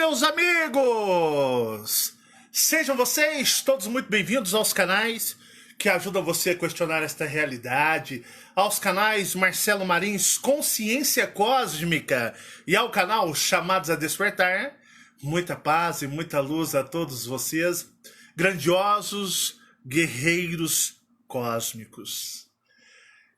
Meus amigos! Sejam vocês todos muito bem-vindos aos canais que ajudam você a questionar esta realidade, aos canais Marcelo Marins Consciência Cósmica e ao canal Chamados a Despertar. Muita paz e muita luz a todos vocês, grandiosos guerreiros cósmicos.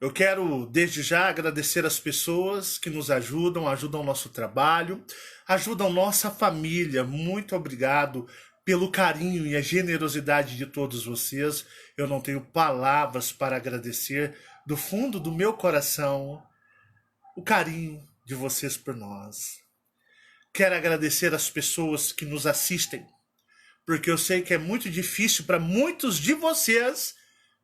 Eu quero, desde já, agradecer as pessoas que nos ajudam o nosso trabalho, ajudam nossa família. Muito obrigado pelo carinho e a generosidade de todos vocês. Eu não tenho palavras para agradecer do fundo do meu coração o carinho de vocês por nós. Quero agradecer as pessoas que nos assistem, porque eu sei que é muito difícil para muitos de vocês,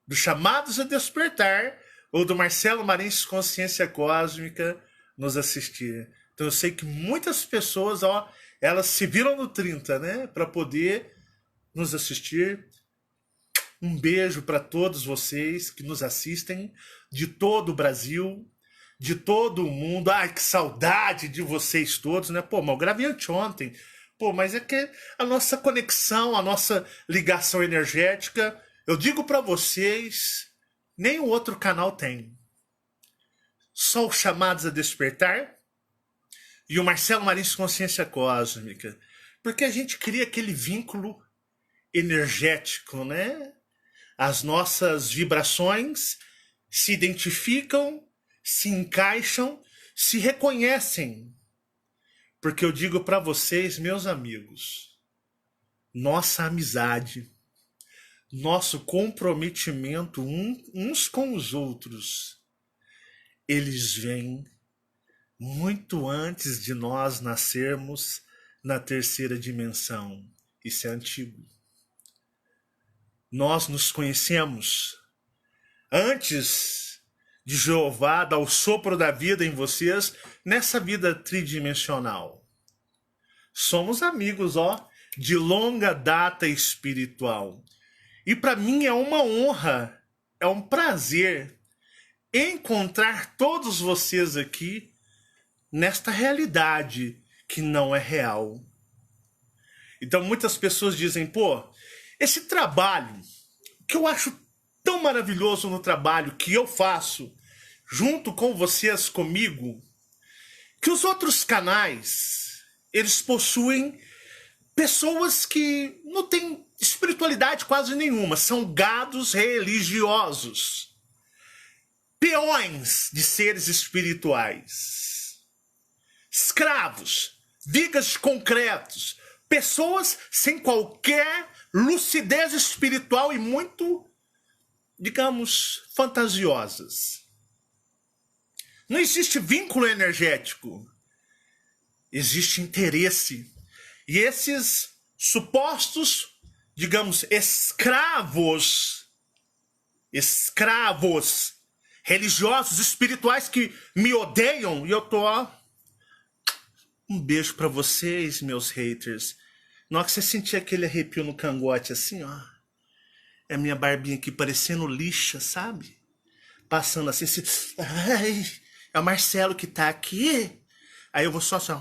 do Chamados a Despertar, ou do Marcelo Marins Consciência Cósmica, nos assistir. Então eu sei que muitas pessoas, elas se viram no 30, né? Para poder nos assistir. Um beijo para todos vocês que nos assistem, de todo o Brasil, de todo o mundo. Ai, que saudade de vocês todos, né? Pô, mas eu gravei anteontem. Pô, mas é que a nossa conexão, a nossa ligação energética, eu digo para vocês, nenhum outro canal tem. Só os Chamados a Despertar e o Marcelo Marins Consciência Cósmica. Porque a gente cria aquele vínculo energético, né? As nossas vibrações se identificam, se encaixam, se reconhecem. Porque eu digo para vocês, meus amigos, nossa amizade, nosso comprometimento uns com os outros, eles vêm muito antes de nós nascermos na terceira dimensão. Isso é antigo. Nós nos conhecemos antes de Jeová dar o sopro da vida em vocês nessa vida tridimensional. Somos amigos, de longa data espiritual. E para mim é uma honra, é um prazer encontrar todos vocês aqui nesta realidade que não é real. Então muitas pessoas dizem, pô, esse trabalho que eu acho tão maravilhoso no trabalho que eu faço junto com vocês, comigo, que os outros canais, eles possuem pessoas que não têm espiritualidade quase nenhuma, são gados religiosos, peões de seres espirituais, escravos, vigas concretos, pessoas sem qualquer lucidez espiritual e muito, digamos, fantasiosas. Não existe vínculo energético, existe interesse. E esses supostos, digamos, escravos religiosos, espirituais que me odeiam, e eu tô, um beijo pra vocês, meus haters. Na hora que você sentir aquele arrepio no cangote assim, é a minha barbinha aqui parecendo lixa, sabe? Passando assim, ai, é o Marcelo que tá aqui. Aí eu vou só assim,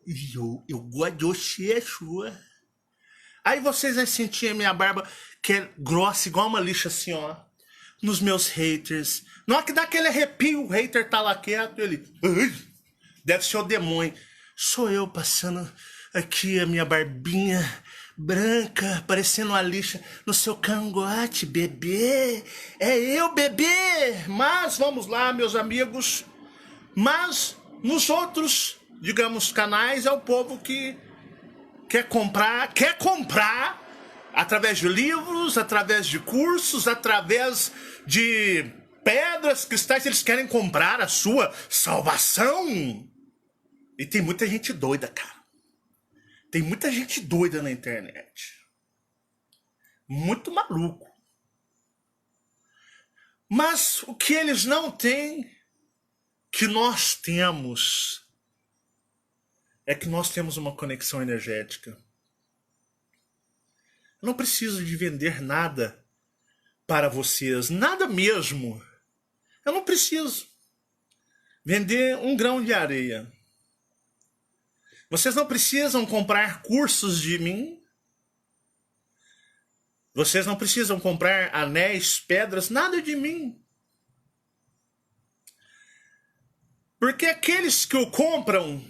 e eu gosto de oxexua. Aí vocês vão sentir a minha barba, que é grossa, igual uma lixa assim, nos meus haters. Na hora que dá aquele arrepio, o hater tá lá quieto, ele, ai, deve ser o demônio. Sou eu passando aqui a minha barbinha branca, parecendo uma lixa no seu cangote, bebê. É eu, bebê. Mas, vamos lá, meus amigos. Mas, nos outros, digamos, canais, é o povo que quer comprar através de livros, através de cursos, através de pedras, cristais, eles querem comprar a sua salvação. E tem muita gente doida, cara. Tem muita gente doida na internet. Muito maluco. Mas o que eles não têm, que nós temos, é que nós temos uma conexão energética. Eu não preciso de vender nada para vocês, nada mesmo. Eu não preciso vender um grão de areia. Vocês não precisam comprar cursos de mim. Vocês não precisam comprar anéis, pedras, nada de mim. Porque aqueles que o compram,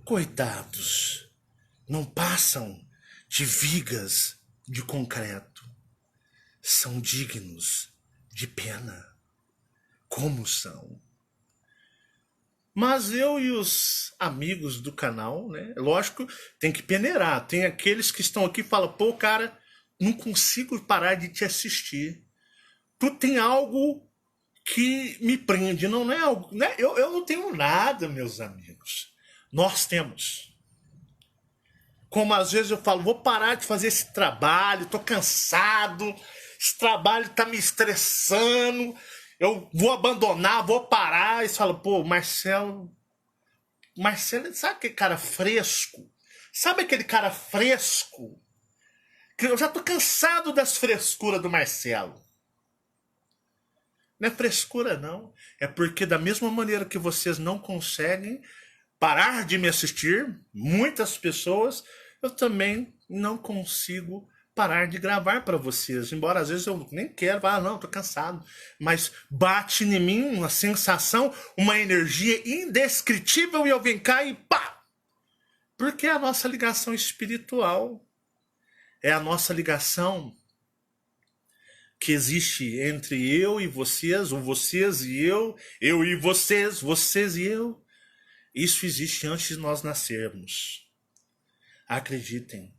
coitados, não passam de vigas de concreto. São dignos de pena. Como são? Mas eu e os amigos do canal, né? Lógico, tem que peneirar. Tem aqueles que estão aqui e falam, pô, cara, não consigo parar de te assistir. Tu tem algo que me prende, não é algo. Né? Eu não tenho nada, meus amigos. Nós temos. Como às vezes eu falo, vou parar de fazer esse trabalho, tô cansado, esse trabalho tá me estressando, eu vou abandonar, vou parar. E você fala, pô, Marcelo, sabe aquele cara fresco? Sabe aquele cara fresco? Que eu já tô cansado das frescuras do Marcelo. Não é frescura, não. É porque da mesma maneira que vocês não conseguem parar de me assistir, muitas pessoas, eu também não consigo parar de gravar para vocês. Embora às vezes eu nem quero, não, tô cansado. Mas bate em mim uma sensação, uma energia indescritível e eu venho cá e pá! Porque é a nossa ligação espiritual. É a nossa ligação que existe entre eu e vocês, ou vocês e eu e vocês, vocês e eu. Isso existe antes de nós nascermos. Acreditem,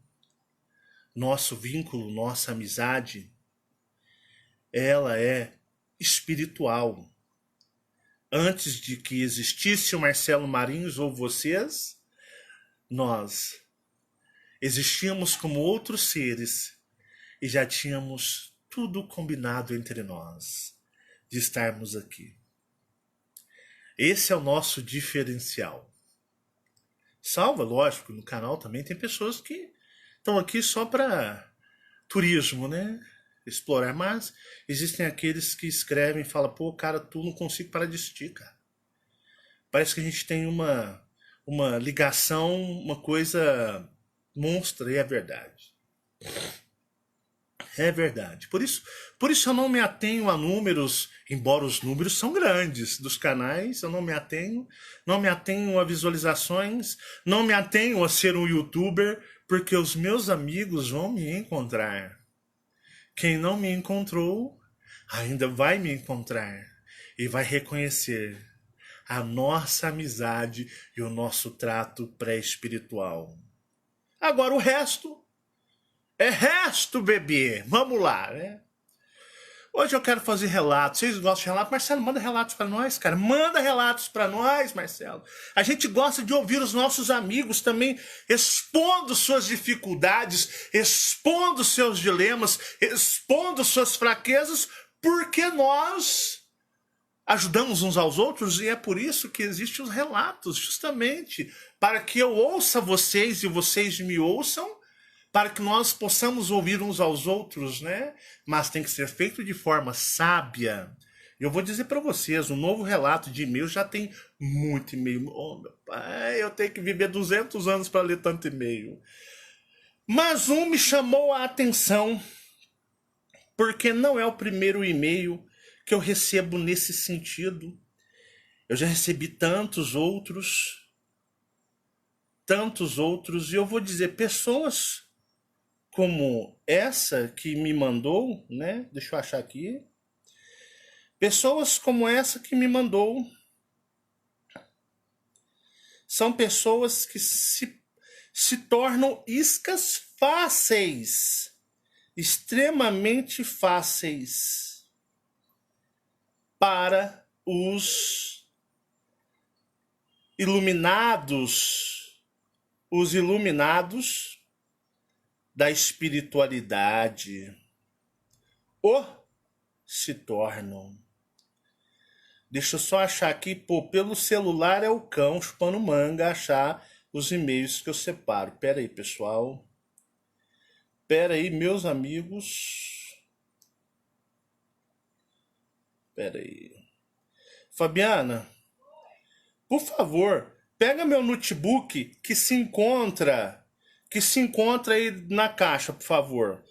nosso vínculo, nossa amizade, ela é espiritual. Antes de que existisse o Marcelo Marins ou vocês, nós existíamos como outros seres e já tínhamos tudo combinado entre nós de estarmos aqui. Esse é o nosso diferencial. Salva, lógico, no canal também tem pessoas que estão aqui só para turismo, né? Explorar, mas existem aqueles que escrevem e falam, pô, cara, tu não consigo parar de assistir, cara. Parece que a gente tem uma ligação, uma coisa monstra, e é verdade. É verdade. Por isso eu não me atenho a números, embora os números são grandes dos canais, eu não me atenho a visualizações, não me atenho a ser um youtuber, porque os meus amigos vão me encontrar. Quem não me encontrou, ainda vai me encontrar e vai reconhecer a nossa amizade e o nosso trato pré-espiritual. Agora o resto é resto, bebê. Vamos lá, né? Hoje eu quero fazer relatos. Vocês gostam de relatos? Marcelo, manda relatos para nós, cara. Manda relatos para nós, Marcelo. A gente gosta de ouvir os nossos amigos também expondo suas dificuldades, expondo seus dilemas, expondo suas fraquezas, porque nós ajudamos uns aos outros e é por isso que existem os relatos, justamente para que eu ouça vocês e vocês me ouçam, para que nós possamos ouvir uns aos outros, né? Mas tem que ser feito de forma sábia. Eu vou dizer para vocês, um novo relato de e-mail já tem muito e-mail. Oh, meu pai, eu tenho que viver 200 anos para ler tanto e-mail. Mas um me chamou a atenção, porque não é o primeiro e-mail que eu recebo nesse sentido. Eu já recebi tantos outros, e eu vou dizer, pessoas como essa que me mandou, né? Deixa eu achar aqui. Pessoas como essa que me mandou são pessoas que se tornam iscas fáceis, extremamente fáceis para os iluminados da espiritualidade se tornam. Deixa eu só achar aqui, pô, pelo celular é o cão chupando manga achar os e-mails que eu separo. Pera aí, pessoal. Pera aí, meus amigos. Pera aí. Fabiana, por favor, Pega meu notebook que se encontra aí na caixa, por favor.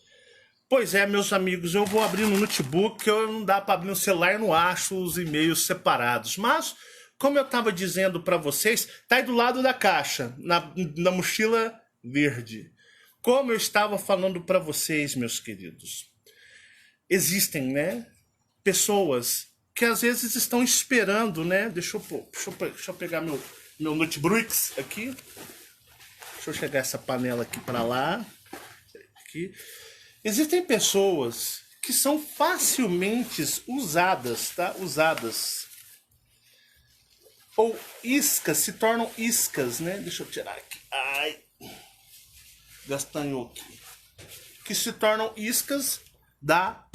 Pois é, meus amigos, eu vou abrir no notebook, eu não dá para abrir no celular, eu não acho os e-mails separados. Mas, como eu estava dizendo para vocês, tá aí do lado da caixa, na mochila verde. Como eu estava falando para vocês, meus queridos, existem, né, pessoas que às vezes estão esperando, né? Deixa eu pegar meu notebook aqui. Deixa eu chegar essa panela aqui para lá. Aqui. Existem pessoas que são facilmente usadas, tá? Usadas. Ou iscas, se tornam iscas, né? Deixa eu tirar aqui. Ai. Gastanhou aqui. Que se tornam iscas da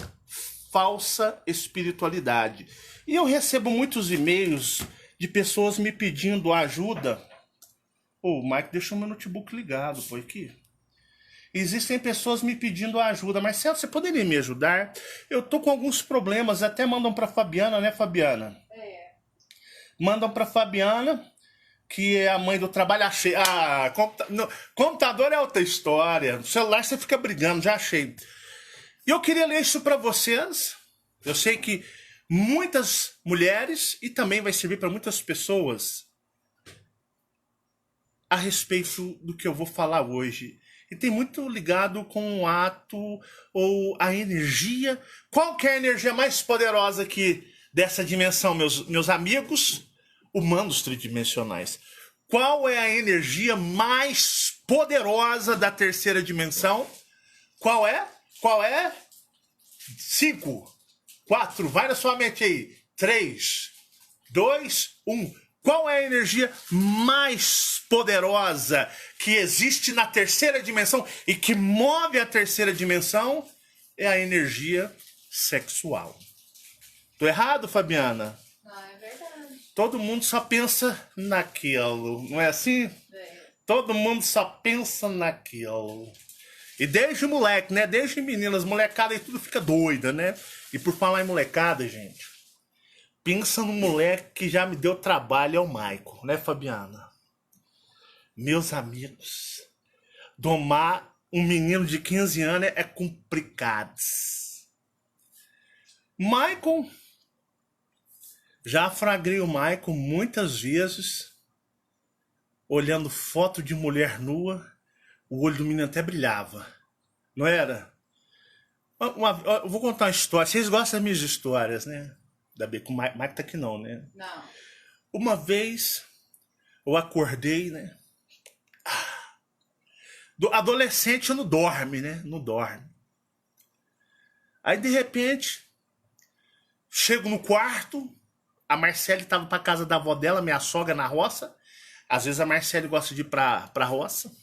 falsa espiritualidade. E eu recebo muitos e-mails de pessoas me pedindo ajuda. O Mike deixou meu notebook ligado, foi aqui. Existem pessoas me pedindo ajuda. Marcelo, você poderia me ajudar? Eu tô com alguns problemas, até mandam para Fabiana, né, Fabiana? É. Mandam para Fabiana, que é a mãe do trabalho. Achei. Ah, computador é outra história. No celular você fica brigando, já achei. E eu queria ler isso para vocês. Eu sei que muitas mulheres, e também vai servir para muitas pessoas, a respeito do que eu vou falar hoje. E tem muito ligado com o ato ou a energia. Qual que é a energia mais poderosa que dessa dimensão, meus amigos humanos tridimensionais? Qual é a energia mais poderosa da terceira dimensão? Qual é? Qual é? 5, 4, vai na sua mente aí. 3, 2, 1. Qual é a energia mais poderosa que existe na terceira dimensão e que move a terceira dimensão? É a energia sexual. Tô errado, Fabiana? Não, é verdade. Todo mundo só pensa naquilo, não é assim? É. Todo mundo só pensa naquilo. E desde moleque, né? Desde meninas, molecada e tudo fica doida, né? E por falar em molecada, gente, pensa no moleque que já me deu trabalho, é o Michael, né, Fabiana? Meus amigos, domar um menino de 15 anos é complicado. Michael, já flagrei o Michael muitas vezes, olhando foto de mulher nua, o olho do menino até brilhava, não era? Eu vou contar uma história, vocês gostam das minhas histórias, né? Ainda bem que o Mike tá aqui não, né? Não. Uma vez eu acordei, né? Adolescente não dorme, né? Não dorme. Aí de repente, chego no quarto, a Marcele tava pra casa da avó dela, minha sogra na roça. Às vezes a Marcele gosta de ir pra roça.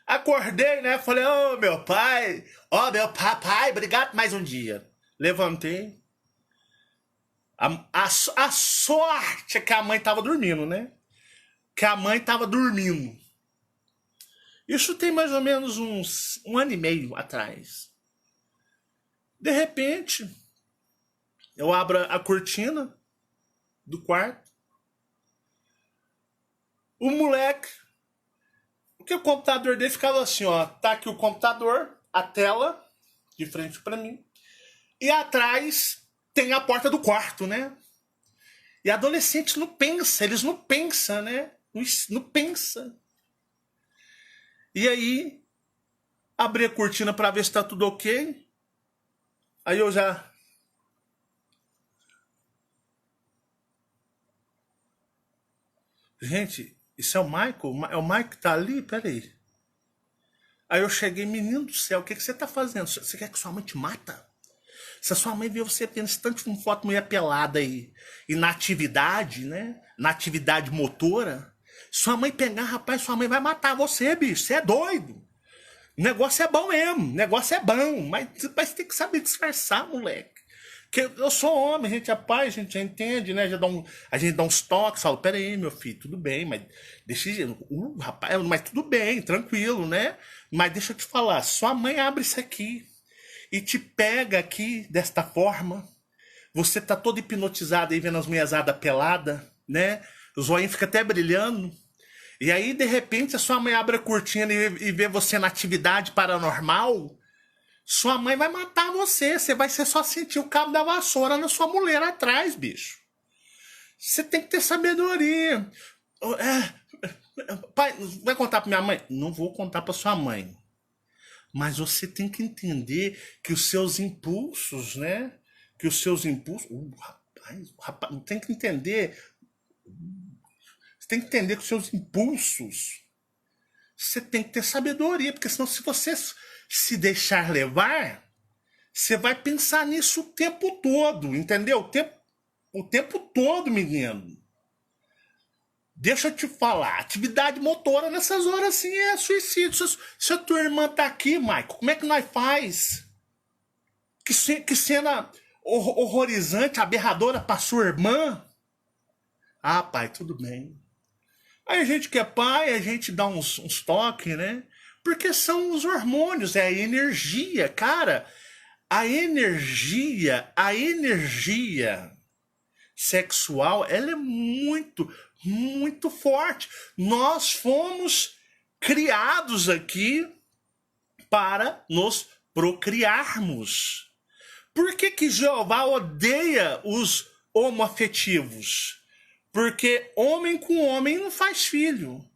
Acordei, né? Falei, ô meu pai, meu papai, obrigado por mais um dia. Levantei. A sorte é que a mãe tava dormindo, né? Que a mãe tava dormindo. Isso tem mais ou menos um ano e meio atrás. De repente, eu abro a cortina do quarto. O moleque, porque o computador dele ficava assim, ó. Tá aqui o computador, a tela, de frente pra mim. E atrás tem a porta do quarto, né? E adolescentes não pensam, eles não pensam, né? Não pensa. E aí, abri a cortina para ver se tá tudo ok. Aí eu já... Gente, isso é o Michael? É o Michael que tá ali? Peraí. Aí eu cheguei, menino do céu, o que você tá fazendo? Você quer que sua mãe te mata? Se a sua mãe vê você tendo tanto com foto mulher pelada aí, e na atividade, né? Na atividade motora, sua mãe pegar, rapaz, sua mãe vai matar você, bicho. Você é doido. O negócio é bom mesmo. O negócio é bom. Mas você tem que saber disfarçar, moleque. Porque eu sou homem, a gente é pai, a gente já entende, né? A gente dá uns toques, fala, pera aí, meu filho, tudo bem, mas deixa rapaz, mas tudo bem, tranquilo, né? Mas deixa eu te falar, sua mãe abre isso aqui e te pega aqui desta forma, você tá todo hipnotizado aí vendo as mulherzadas pelada, né? o zoinho fica até brilhando. E aí, de repente, a sua mãe abre a cortina e vê você na atividade paranormal. Sua mãe vai matar você. Você vai ser só sentir o cabo da vassoura na sua muleira atrás, bicho. Você tem que ter sabedoria. Pai, vai contar pra minha mãe? Não vou contar pra sua mãe. Mas você tem que entender que os seus impulsos, né? Que os seus impulsos... rapaz, tem que entender... Você tem que entender que os seus impulsos... Você tem que ter sabedoria, porque senão se você se deixar levar, você vai pensar nisso o tempo todo, entendeu? O tempo todo, menino. Deixa eu te falar, atividade motora nessas horas assim é suicídio. Se a tua irmã tá aqui, Michael, como é que nós faz? Que cena horrorizante, aberradora pra sua irmã. Ah, pai, tudo bem. Aí a gente que é pai, a gente dá uns toques, né? Porque são os hormônios, é a energia, cara. A energia sexual, ela é muito, muito forte. Nós fomos criados aqui para nos procriarmos. Por que Jeová odeia os homoafetivos? Porque homem com homem não faz filho.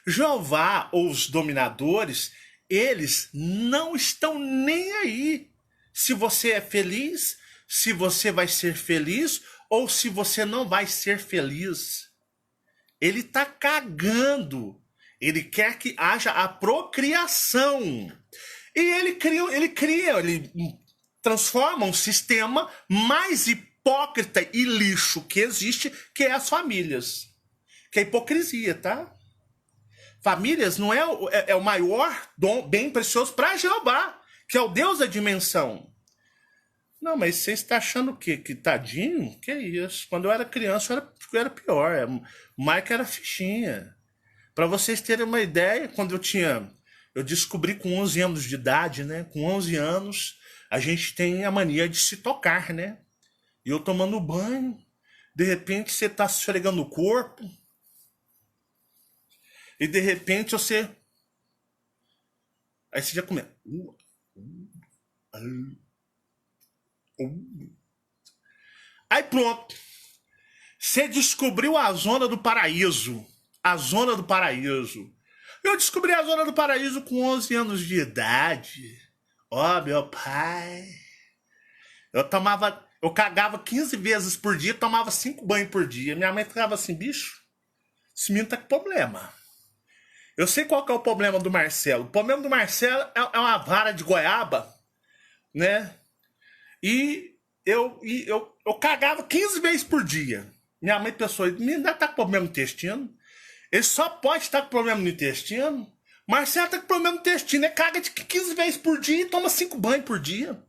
Jeová ou os dominadores, eles não estão nem aí. Se você é feliz, se você vai ser feliz ou se você não vai ser feliz. Ele está cagando. Ele quer que haja a procriação. E ele transforma um sistema mais hipócrita e lixo que existe, que é as famílias. Que é a hipocrisia, tá? Famílias não é o maior dom, bem precioso para Jeová, que é o Deus da dimensão. Não, mas você está achando o quê? Que tadinho? Que isso? Quando eu era criança, eu era pior. O Mike era fichinha. Para vocês terem uma ideia, quando eu descobri com 11 anos de idade, né? Com 11 anos, a gente tem a mania de se tocar, né? E eu tomando banho, de repente você tá se esfregando o corpo, e de repente você... Aí você já começa... Aí pronto. Você descobriu a zona do paraíso. A zona do paraíso. Eu descobri a zona do paraíso com 11 anos de idade. Ó, meu pai. Eu cagava 15 vezes por dia, tomava 5 banhos por dia. Minha mãe ficava assim, bicho, esse menino tá com problema. Eu sei qual que é o problema do Marcelo. O problema do Marcelo é uma vara de goiaba, né? E eu cagava 15 vezes por dia. Minha mãe pensou, menino deve estar com problema no intestino. Ele só pode estar com problema no intestino. Marcelo tá com problema no intestino. Ele caga de 15 vezes por dia e toma 5 banhos por dia.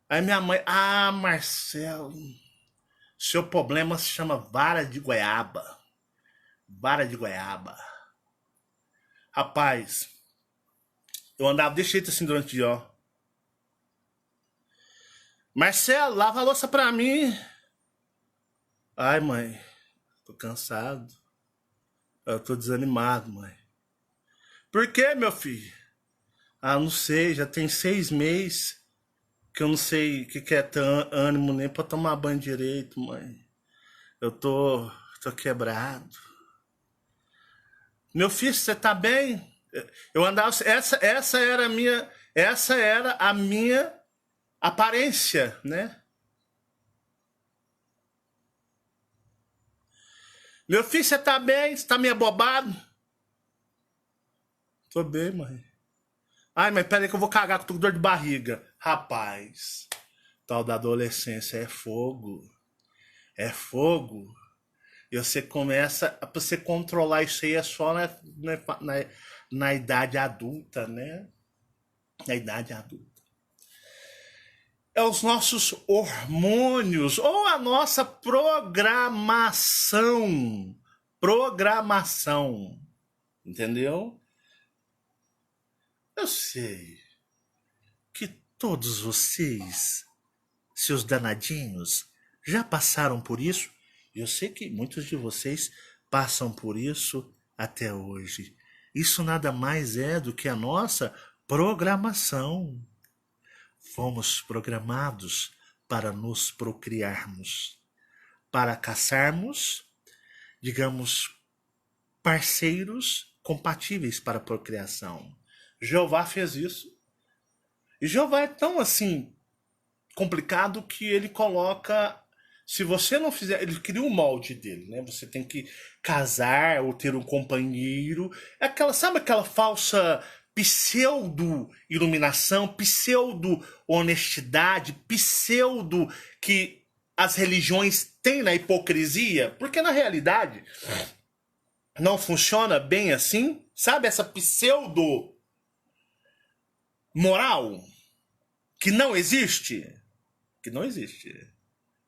Aí minha mãe, Marcelo, seu problema se chama vara de goiaba. Vara de goiaba. Rapaz, eu andava desse jeito assim durante o dia, ó. Marcelo, lava a louça pra mim. Ai, mãe, tô cansado. Eu tô desanimado, mãe. Por que, meu filho? Não sei, já tem 6 meses que eu não sei o que é ter ânimo nem pra tomar banho direito, mãe. Eu tô quebrado. Meu filho, você tá bem? Eu andava... Essa era a minha aparência, né? Meu filho, você tá bem? Você tá meio abobado? Tô bem, mãe. Ai, mas peraí que eu vou cagar, que eu tô com dor de barriga. Rapaz, tal da adolescência é fogo. É fogo. E você começa... Pra você controlar isso aí é só na idade adulta, né? Na idade adulta. É os nossos hormônios ou a nossa programação. Programação. Entendeu? Eu sei que todos vocês, seus danadinhos, já passaram por isso E eu sei que muitos de vocês passam por isso até hoje. Isso nada mais é do que a nossa programação. Fomos programados para nos procriarmos, para caçarmos, digamos, parceiros compatíveis para a procriação. Jeová fez isso. E Jeová é tão assim complicado que ele coloca, se você não fizer, ele cria um molde dele, né? Você tem que casar ou ter um companheiro. É aquela, sabe aquela falsa pseudo iluminação, pseudo honestidade, pseudo que as religiões têm na hipocrisia? Porque na realidade não funciona bem assim, sabe? Essa pseudo moral que não existe,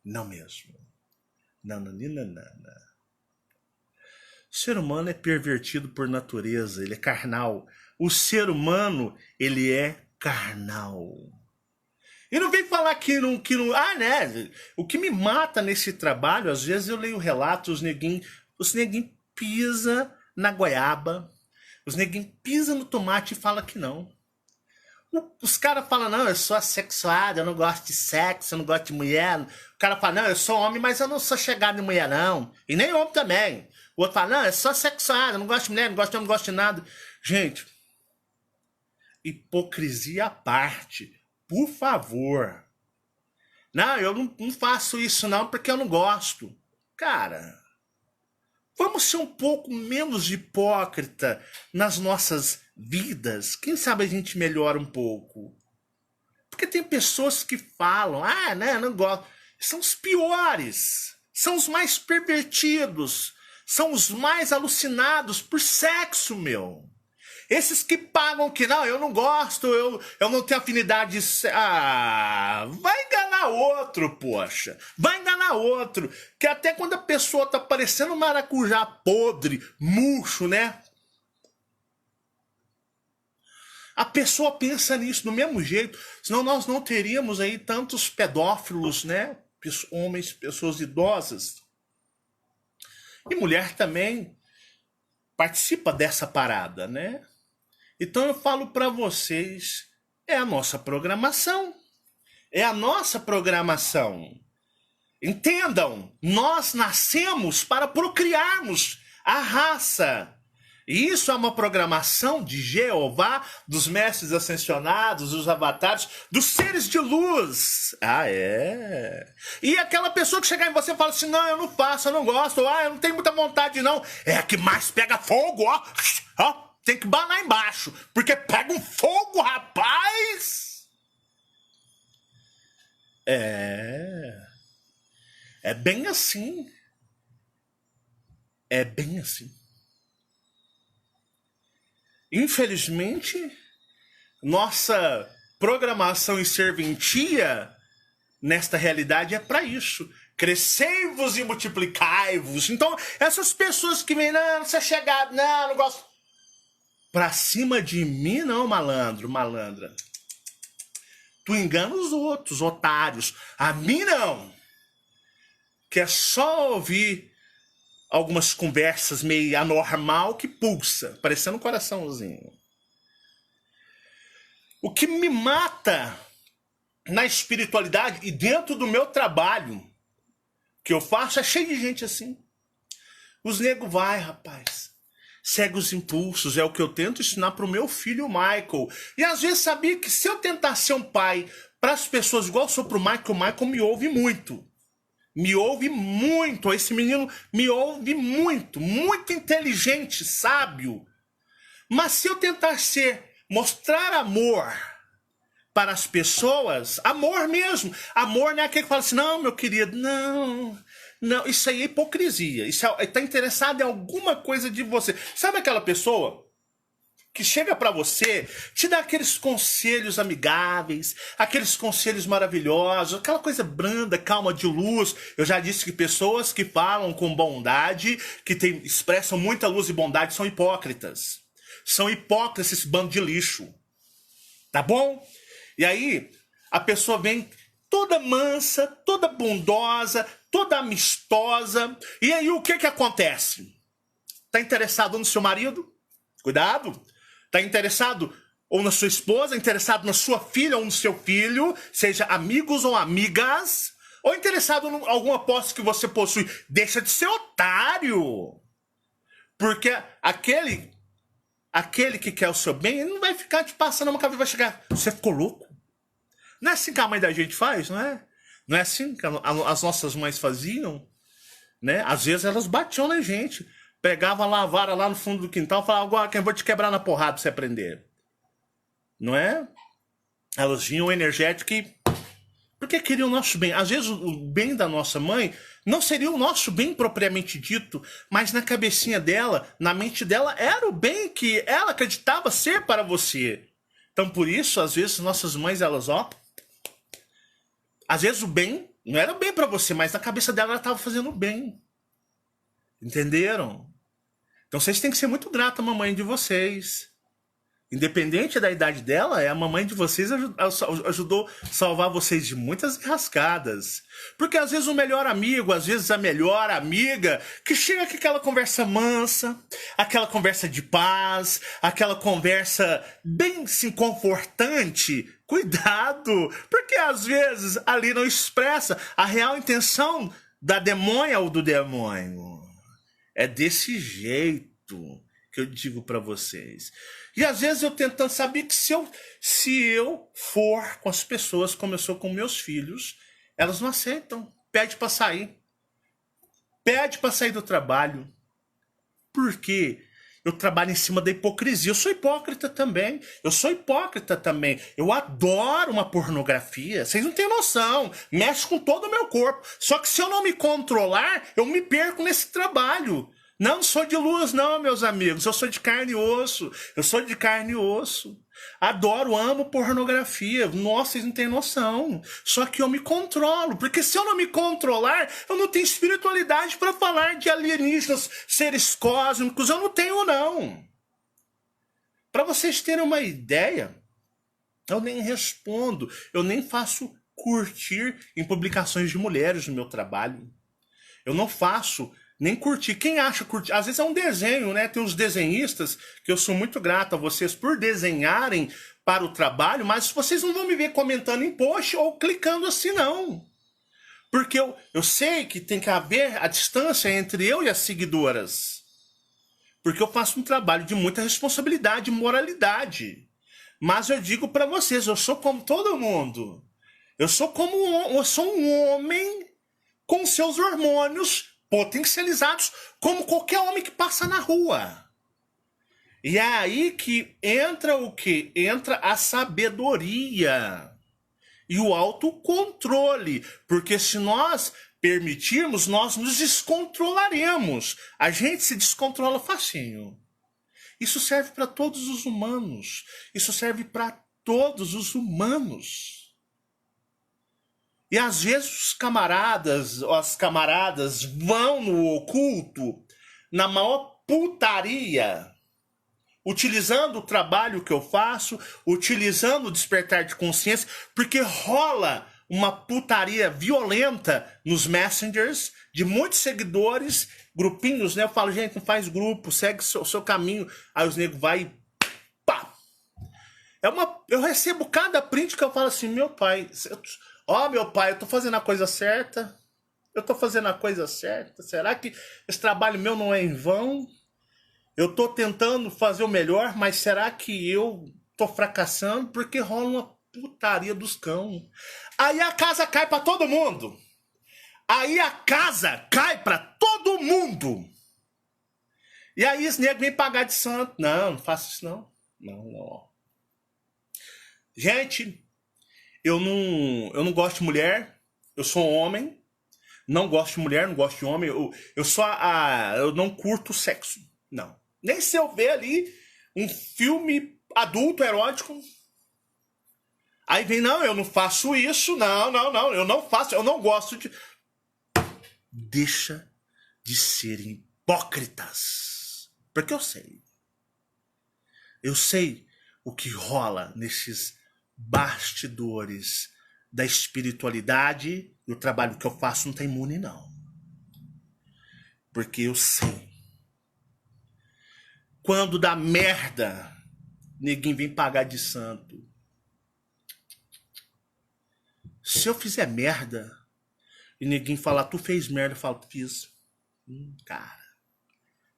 não mesmo. Não. O ser humano é pervertido por natureza, ele é carnal. O ser humano, ele é carnal. E não vem falar que não... né? O que me mata nesse trabalho, às vezes eu leio relatos, os neguinhos pisa na goiaba, os neguinhos pisa no tomate e fala que não. Os caras falam, não, eu sou assexuado, eu não gosto de sexo, eu não gosto de mulher. O cara fala, não, eu sou homem, mas eu não sou chegado em mulher, não. E nem homem também. O outro fala, não, eu sou assexuado, eu não gosto de mulher, não gosto de homem, não gosto de nada. Gente, hipocrisia à parte, por favor. Não, eu não faço isso não porque eu não gosto. Cara, vamos ser um pouco menos hipócrita nas nossas vidas. Quem sabe a gente melhora um pouco. Porque tem pessoas que falam, né, não gosto. São os piores. São os mais pervertidos. São os mais alucinados por sexo, meu. Esses que pagam que não, eu não gosto, eu não tenho afinidade. Vai enganar outro, poxa. Vai enganar outro. Que até quando a pessoa tá parecendo um maracujá podre, murcho, né? A pessoa pensa nisso do mesmo jeito. Senão nós não teríamos aí tantos pedófilos, né? Homens, pessoas idosas. E mulher também participa dessa parada, né? Então eu falo para vocês, é a nossa programação. É a nossa programação. Entendam, nós nascemos para procriarmos a raça. E isso é uma programação de Jeová, dos mestres ascensionados, dos avatares, dos seres de luz. É. E aquela pessoa que chegar em você e fala assim, não, eu não faço, eu não gosto, eu não tenho muita vontade não. É a que mais pega fogo, ó. Tem que banar embaixo, porque pega um fogo, rapaz. É bem assim. É bem assim. Infelizmente, nossa programação e serventia nesta realidade é para isso. Crescei-vos e multiplicai-vos. Então, essas pessoas que vêm, não, você é chegado, não gosto. Pra cima de mim, não, malandra. Tu engana os outros, otários. A mim, não. Que é só ouvir algumas conversas meio anormal que pulsa, parecendo um coraçãozinho. O que me mata na espiritualidade e dentro do meu trabalho que eu faço é cheio de gente assim. Os nego vai, rapaz. Segue os impulsos, é o que eu tento ensinar pro meu filho Michael. E às vezes sabia que se eu tentar ser um pai para as pessoas igual eu sou pro Michael, o Michael me ouve muito. Me ouve muito, esse menino me ouve muito, muito inteligente, sábio. Mas se eu tentar mostrar amor para as pessoas, amor mesmo, amor não é aquele que fala assim, não, meu querido, não, isso aí é hipocrisia, isso tá interessado em alguma coisa de você. Sabe aquela pessoa que chega para você, te dá aqueles conselhos amigáveis, aqueles conselhos maravilhosos, aquela coisa branda, calma, de luz. Eu já disse que pessoas que falam com bondade, que expressam muita luz e bondade, são hipócritas. São hipócritas esse bando de lixo. Tá bom? E aí, a pessoa vem toda mansa, toda bondosa, toda amistosa. E aí o que acontece? Tá interessado no seu marido? Cuidado. Tá interessado ou na sua esposa, interessado na sua filha ou no seu filho, seja amigos ou amigas, ou interessado em alguma posse que você possui. Deixa de ser otário. Porque aquele que quer o seu bem, ele não vai ficar te passando uma cabeça, vai chegar, você ficou louco? Não é assim que a mãe da gente faz, não é? Não é assim que as nossas mães faziam, né? Às vezes elas batiam na gente, pegavam lá a vara lá no fundo do quintal e falavam, agora quem vou te quebrar na porrada pra você aprender. Não é? Elas vinham energético e... porque queriam o nosso bem. Às vezes o bem da nossa mãe não seria o nosso bem propriamente dito, mas na cabecinha dela, na mente dela, era o bem que ela acreditava ser para você. Então por isso, às vezes, nossas mães, elas, às vezes o bem não era bem para você, mas na cabeça dela ela estava fazendo o bem. Entenderam? Então vocês têm que ser muito grata à mamãe de vocês. Independente da idade dela, a mamãe de vocês ajudou a salvar vocês de muitas enrascadas. Porque às vezes o melhor amigo, às vezes a melhor amiga, que chega com aquela conversa mansa, aquela conversa de paz, aquela conversa bem assim, confortante. Cuidado, porque às vezes ali não expressa a real intenção da demônia ou do demônio. É desse jeito que eu digo para vocês. E às vezes eu tentando saber que se eu for com as pessoas como eu sou com meus filhos, elas não aceitam. Pede para sair. Pede para sair do trabalho. Por quê? Eu trabalho em cima da hipocrisia. Eu sou hipócrita também. Eu adoro uma pornografia. Vocês não têm noção. Mexe com todo o meu corpo. Só que se eu não me controlar, eu me perco nesse trabalho. Não sou de luz, não, meus amigos. Eu sou de carne e osso. Adoro, amo pornografia. Nossa, vocês não têm noção. Só que eu me controlo. Porque se eu não me controlar, eu não tenho espiritualidade para falar de alienígenas, seres cósmicos. Eu não tenho, não. Para vocês terem uma ideia, eu nem respondo. Eu nem faço curtir em publicações de mulheres no meu trabalho. Eu não faço... nem curtir. Quem acha curtir? Às vezes é um desenho, né? Tem os desenhistas, que eu sou muito grato a vocês por desenharem para o trabalho, mas vocês não vão me ver comentando em post ou clicando assim, não. Porque eu sei que tem que haver a distância entre eu e as seguidoras. Porque eu faço um trabalho de muita responsabilidade e moralidade. Mas eu digo para vocês, eu sou como todo mundo. Eu sou um homem com seus hormônios potencializados como qualquer homem que passa na rua. E é aí que entra o quê? Entra a sabedoria e o autocontrole. Porque se nós permitirmos, nós nos descontrolaremos. A gente se descontrola facinho. Isso serve para todos os humanos. Isso serve para todos os humanos. E às vezes os camaradas ou as camaradas vão no oculto, na maior putaria, utilizando o trabalho que eu faço, utilizando o despertar de consciência, porque rola uma putaria violenta nos messengers de muitos seguidores, grupinhos, né? Eu falo, gente, não faz grupo, segue o seu caminho. Aí os negros vai e pá! Eu recebo cada print que eu falo assim, meu pai... meu pai, eu tô fazendo a coisa certa? Será que esse trabalho meu não é em vão? Eu tô tentando fazer o melhor, mas será que eu tô fracassando? Porque rola uma putaria dos cão. Aí a casa cai pra todo mundo. E aí esse nego vem pagar de santo. Não faço isso não. Não. Gente... Eu não gosto de mulher, eu sou homem, não gosto de mulher, não gosto de homem, eu não curto sexo, não. Nem se eu ver ali um filme adulto, erótico, aí vem, não, eu não faço isso, não, eu não faço, eu não gosto de... Deixa de serem hipócritas, porque eu sei o que rola nesses bastidores da espiritualidade e o trabalho que eu faço não tá imune, não. Porque eu sei. Quando dá merda, ninguém vem pagar de santo. Se eu fizer merda e ninguém falar, tu fez merda, eu falo, fiz. Cara,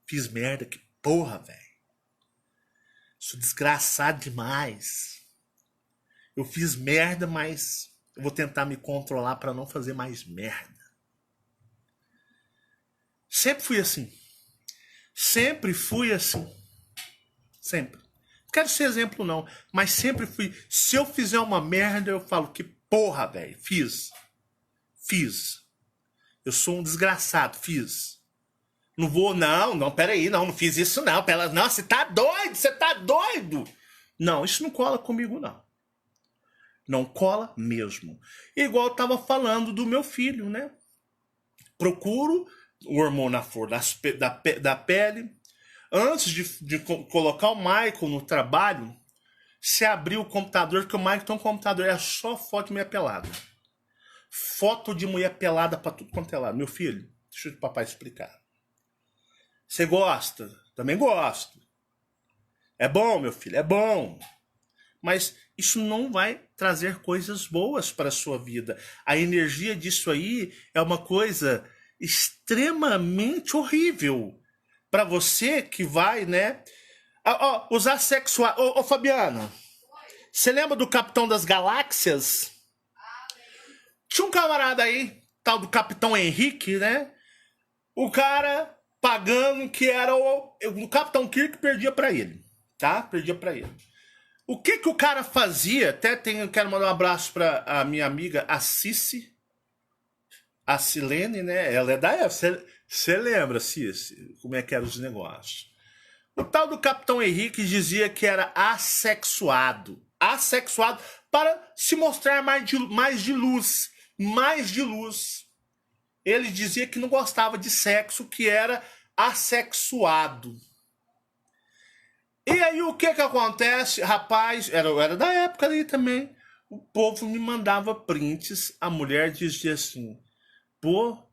fiz merda, que porra, velho. Sou desgraçado demais. Eu fiz merda, mas eu vou tentar me controlar para não fazer mais merda. Sempre fui assim. Sempre fui assim. Sempre. Não quero ser exemplo, não. Mas sempre fui. Se eu fizer uma merda, eu falo que porra, velho. Fiz. Eu sou um desgraçado. Fiz. Não vou, não, peraí, não fiz isso, não. Não, você tá doido. Não, isso não cola comigo, não. Não cola mesmo. Igual eu tava falando do meu filho, né? Procuro o hormônio na flor da pele. Antes de colocar o Michael no trabalho, se abrir o computador, que o Michael tem um computador, é só foto de mulher pelada. Foto de mulher pelada pra tudo quanto é lado. Meu filho, deixa o papai explicar. Você gosta? Também gosto. É bom, meu filho, é bom. Mas isso não vai trazer coisas boas para a sua vida. A energia disso aí é uma coisa extremamente horrível para você que vai, né? Usar sexual. Ô, Fabiana, você lembra do Capitão das Galáxias? Tinha um camarada aí, tal do Capitão Henrique, né? O cara pagando que era o Capitão Kirk perdia para ele, tá? Perdia para ele. O que o cara fazia? Quero mandar um abraço para a minha amiga, a Cici. A Silene, né? Ela é da época. Você lembra, Cici, como é que eram os negócios? O tal do Capitão Henrique dizia que era assexuado. Assexuado para se mostrar mais de luz. Mais de luz. Ele dizia que não gostava de sexo, que era assexuado. E aí o que acontece? Rapaz, era da época ali também. O povo me mandava prints, a mulher dizia assim, pô,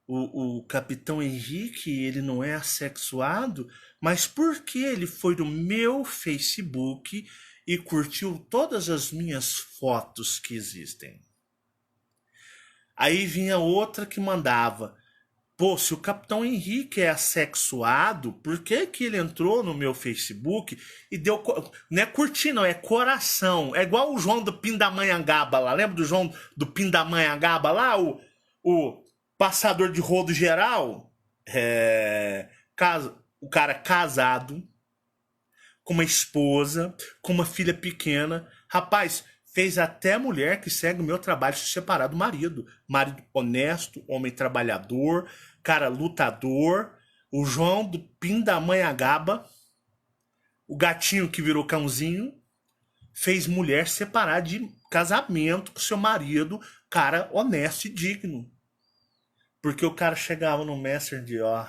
o Capitão Henrique, ele não é assexuado, mas por que ele foi no meu Facebook e curtiu todas as minhas fotos que existem? Aí vinha outra que mandava, pô, se o Capitão Henrique é assexuado, por que ele entrou no meu Facebook e deu... Não é curtir, não, é coração. É igual o João do Pindamonhangaba lá. Lembra do João do Pindamonhangaba lá? O passador de rodo geral? O cara casado, com uma esposa, com uma filha pequena. Rapaz, fez até mulher que segue o meu trabalho se separar do marido. Marido honesto, homem trabalhador, cara lutador. O João do Pindamonhangaba, o gatinho que virou cãozinho, fez mulher separar de casamento com seu marido, cara honesto e digno. Porque o cara chegava no Messenger, ó,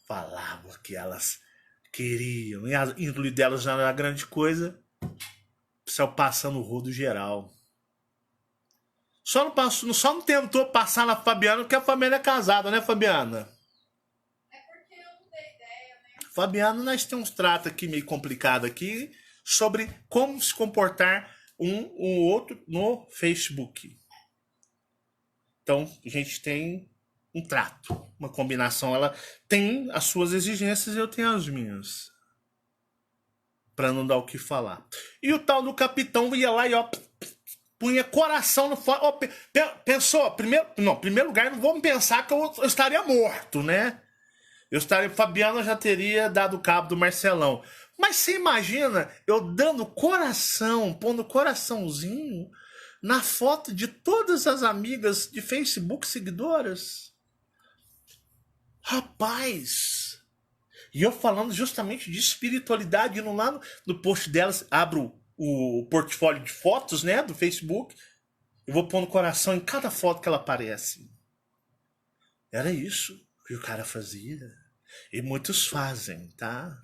falava o que elas queriam. E a índole delas já não era grande coisa. Saiu passando o rodo geral. Só não tentou passar na Fabiana, porque a Fabiana é casada, né, Fabiana? É porque eu não dei ideia, né? Fabiana, nós temos uns tratos aqui meio complicado aqui sobre como se comportar um outro no Facebook. Então, a gente tem um trato, uma combinação. Ela tem as suas exigências e eu tenho as minhas. Pra não dar o que falar. E o tal do capitão ia lá e ó, punha coração no... Ó, pensou, primeiro lugar, não vamos pensar que eu estaria morto, né? Fabiana já teria dado cabo do Marcelão. Mas você imagina eu dando coração, pondo coraçãozinho na foto de todas as amigas de Facebook seguidoras? Rapaz! E eu falando justamente de espiritualidade, indo lá no post delas, abro o portfólio de fotos, né, do Facebook, eu vou pondo coração em cada foto que ela aparece. Era isso que o cara fazia. E muitos fazem, tá?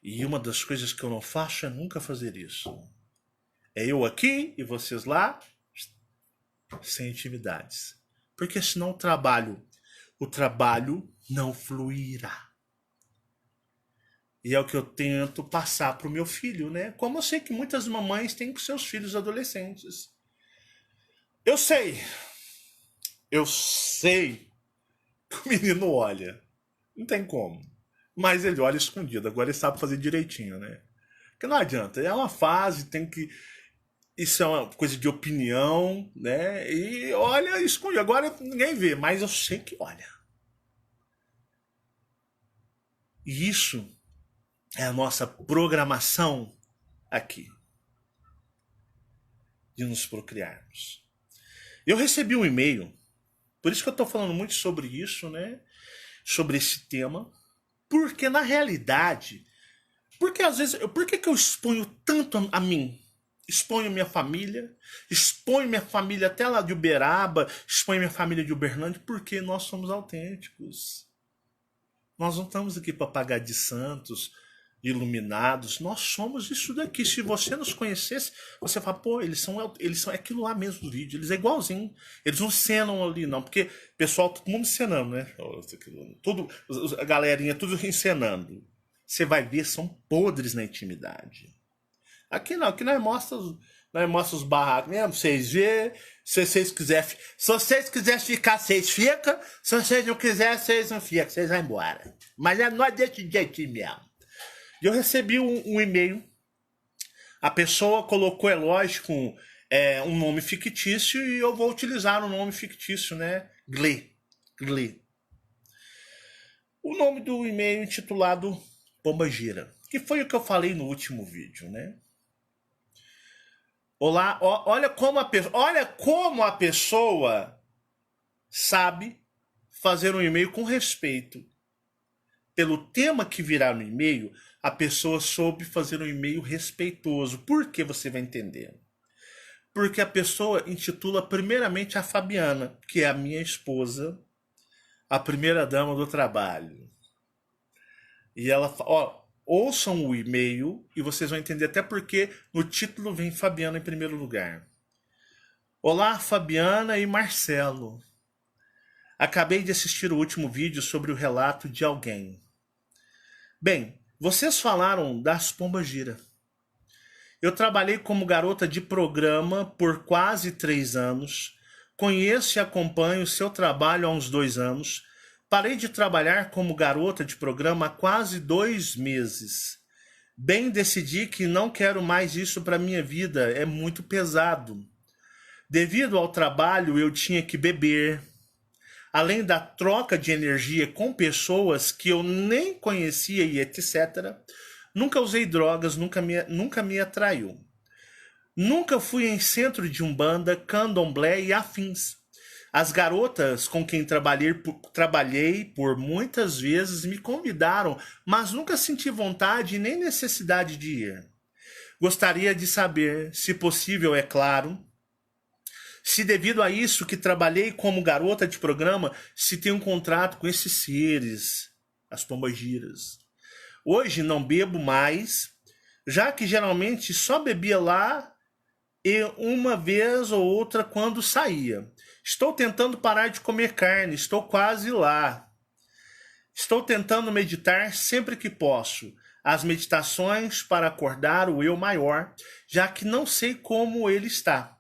E uma das coisas que eu não faço é nunca fazer isso. É eu aqui e vocês lá, sem intimidades. Porque senão o trabalho não fluirá. E é o que eu tento passar pro meu filho, né? Como eu sei que muitas mamães têm com seus filhos adolescentes. Eu sei que o menino olha. Não tem como. Mas ele olha escondido. Agora ele sabe fazer direitinho, né? Porque não adianta. É uma fase, tem que. Isso é uma coisa de opinião, né? E olha escondido. Agora ninguém vê, mas eu sei que olha. E isso é a nossa programação aqui. De nos procriarmos. Eu recebi um e-mail. Por isso que eu estou falando muito sobre isso, né? Sobre esse tema. Porque na realidade, porque às vezes, por que eu exponho tanto a mim? Exponho minha família até lá de Uberaba, exponho minha família de Uberlândia, porque nós somos autênticos. Nós não estamos aqui para pagar de santos, de iluminados. Nós somos isso daqui. Se você nos conhecesse, você fala, pô, eles são aquilo lá mesmo do vídeo. Eles é igualzinho. Eles não cenam ali, não. Porque, pessoal, todo mundo encenando, né? Tudo, a galerinha, tudo encenando. Você vai ver, são podres na intimidade. Aqui não, aqui nós mostra os barracos mesmo, vocês vê. Se vocês quiserem ficar, vocês ficam. Se vocês não quiserem, vocês não ficam, vocês vão embora. Mas é nós desse jeitinho mesmo. E eu recebi um e-mail. A pessoa colocou, é lógico, um nome fictício e eu vou utilizar o nome fictício, né? Gle. O nome do e-mail intitulado Pombagira, que foi o que eu falei no último vídeo, né? Olá, olha como a pessoa sabe fazer um e-mail com respeito. Pelo tema que virá no e-mail, a pessoa soube fazer um e-mail respeitoso. Por que você vai entender? Porque a pessoa intitula primeiramente a Fabiana, que é a minha esposa, a primeira dama do trabalho. E ela fala, ouçam o e-mail e vocês vão entender até porque no título vem Fabiana em primeiro lugar. Olá, Fabiana e Marcelo. Acabei de assistir o último vídeo sobre o relato de alguém. Bem, vocês falaram das Pombagira. Eu trabalhei como garota de programa por quase 3 anos. Conheço e acompanho seu trabalho há uns 2 anos. Parei de trabalhar como garota de programa há quase 2 meses. Bem, decidi que não quero mais isso para minha vida, é muito pesado. Devido ao trabalho, eu tinha que beber. Além da troca de energia com pessoas que eu nem conhecia e etc., nunca usei drogas, nunca me atraiu. Nunca fui em centro de umbanda, candomblé e afins. As garotas com quem trabalhei por muitas vezes me convidaram, mas nunca senti vontade nem necessidade de ir. Gostaria de saber, se possível, é claro, se devido a isso que trabalhei como garota de programa, se tem um contrato com esses seres, as pombagiras. Hoje não bebo mais, já que geralmente só bebia lá e uma vez ou outra quando saía. Estou tentando parar de comer carne, estou quase lá. Estou tentando meditar sempre que posso. As meditações para acordar o eu maior, já que não sei como ele está.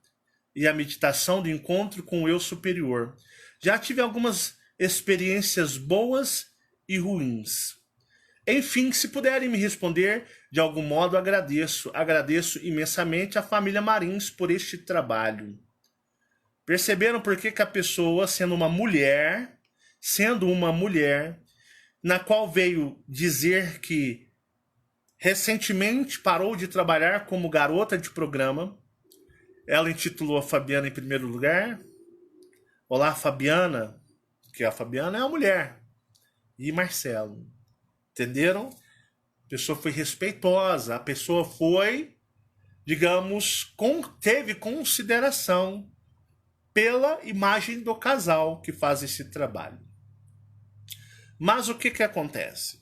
E a meditação do encontro com o eu superior. Já tive algumas experiências boas e ruins. Enfim, se puderem me responder, de algum modo agradeço. Agradeço imensamente a família Marins por este trabalho. Perceberam por que a pessoa, sendo uma mulher, na qual veio dizer que recentemente parou de trabalhar como garota de programa, ela intitulou a Fabiana em primeiro lugar. Olá, Fabiana, que a Fabiana é a mulher. E Marcelo. Entenderam? A pessoa foi respeitosa, a pessoa foi, digamos, teve consideração pela imagem do casal que faz esse trabalho. Mas o que acontece?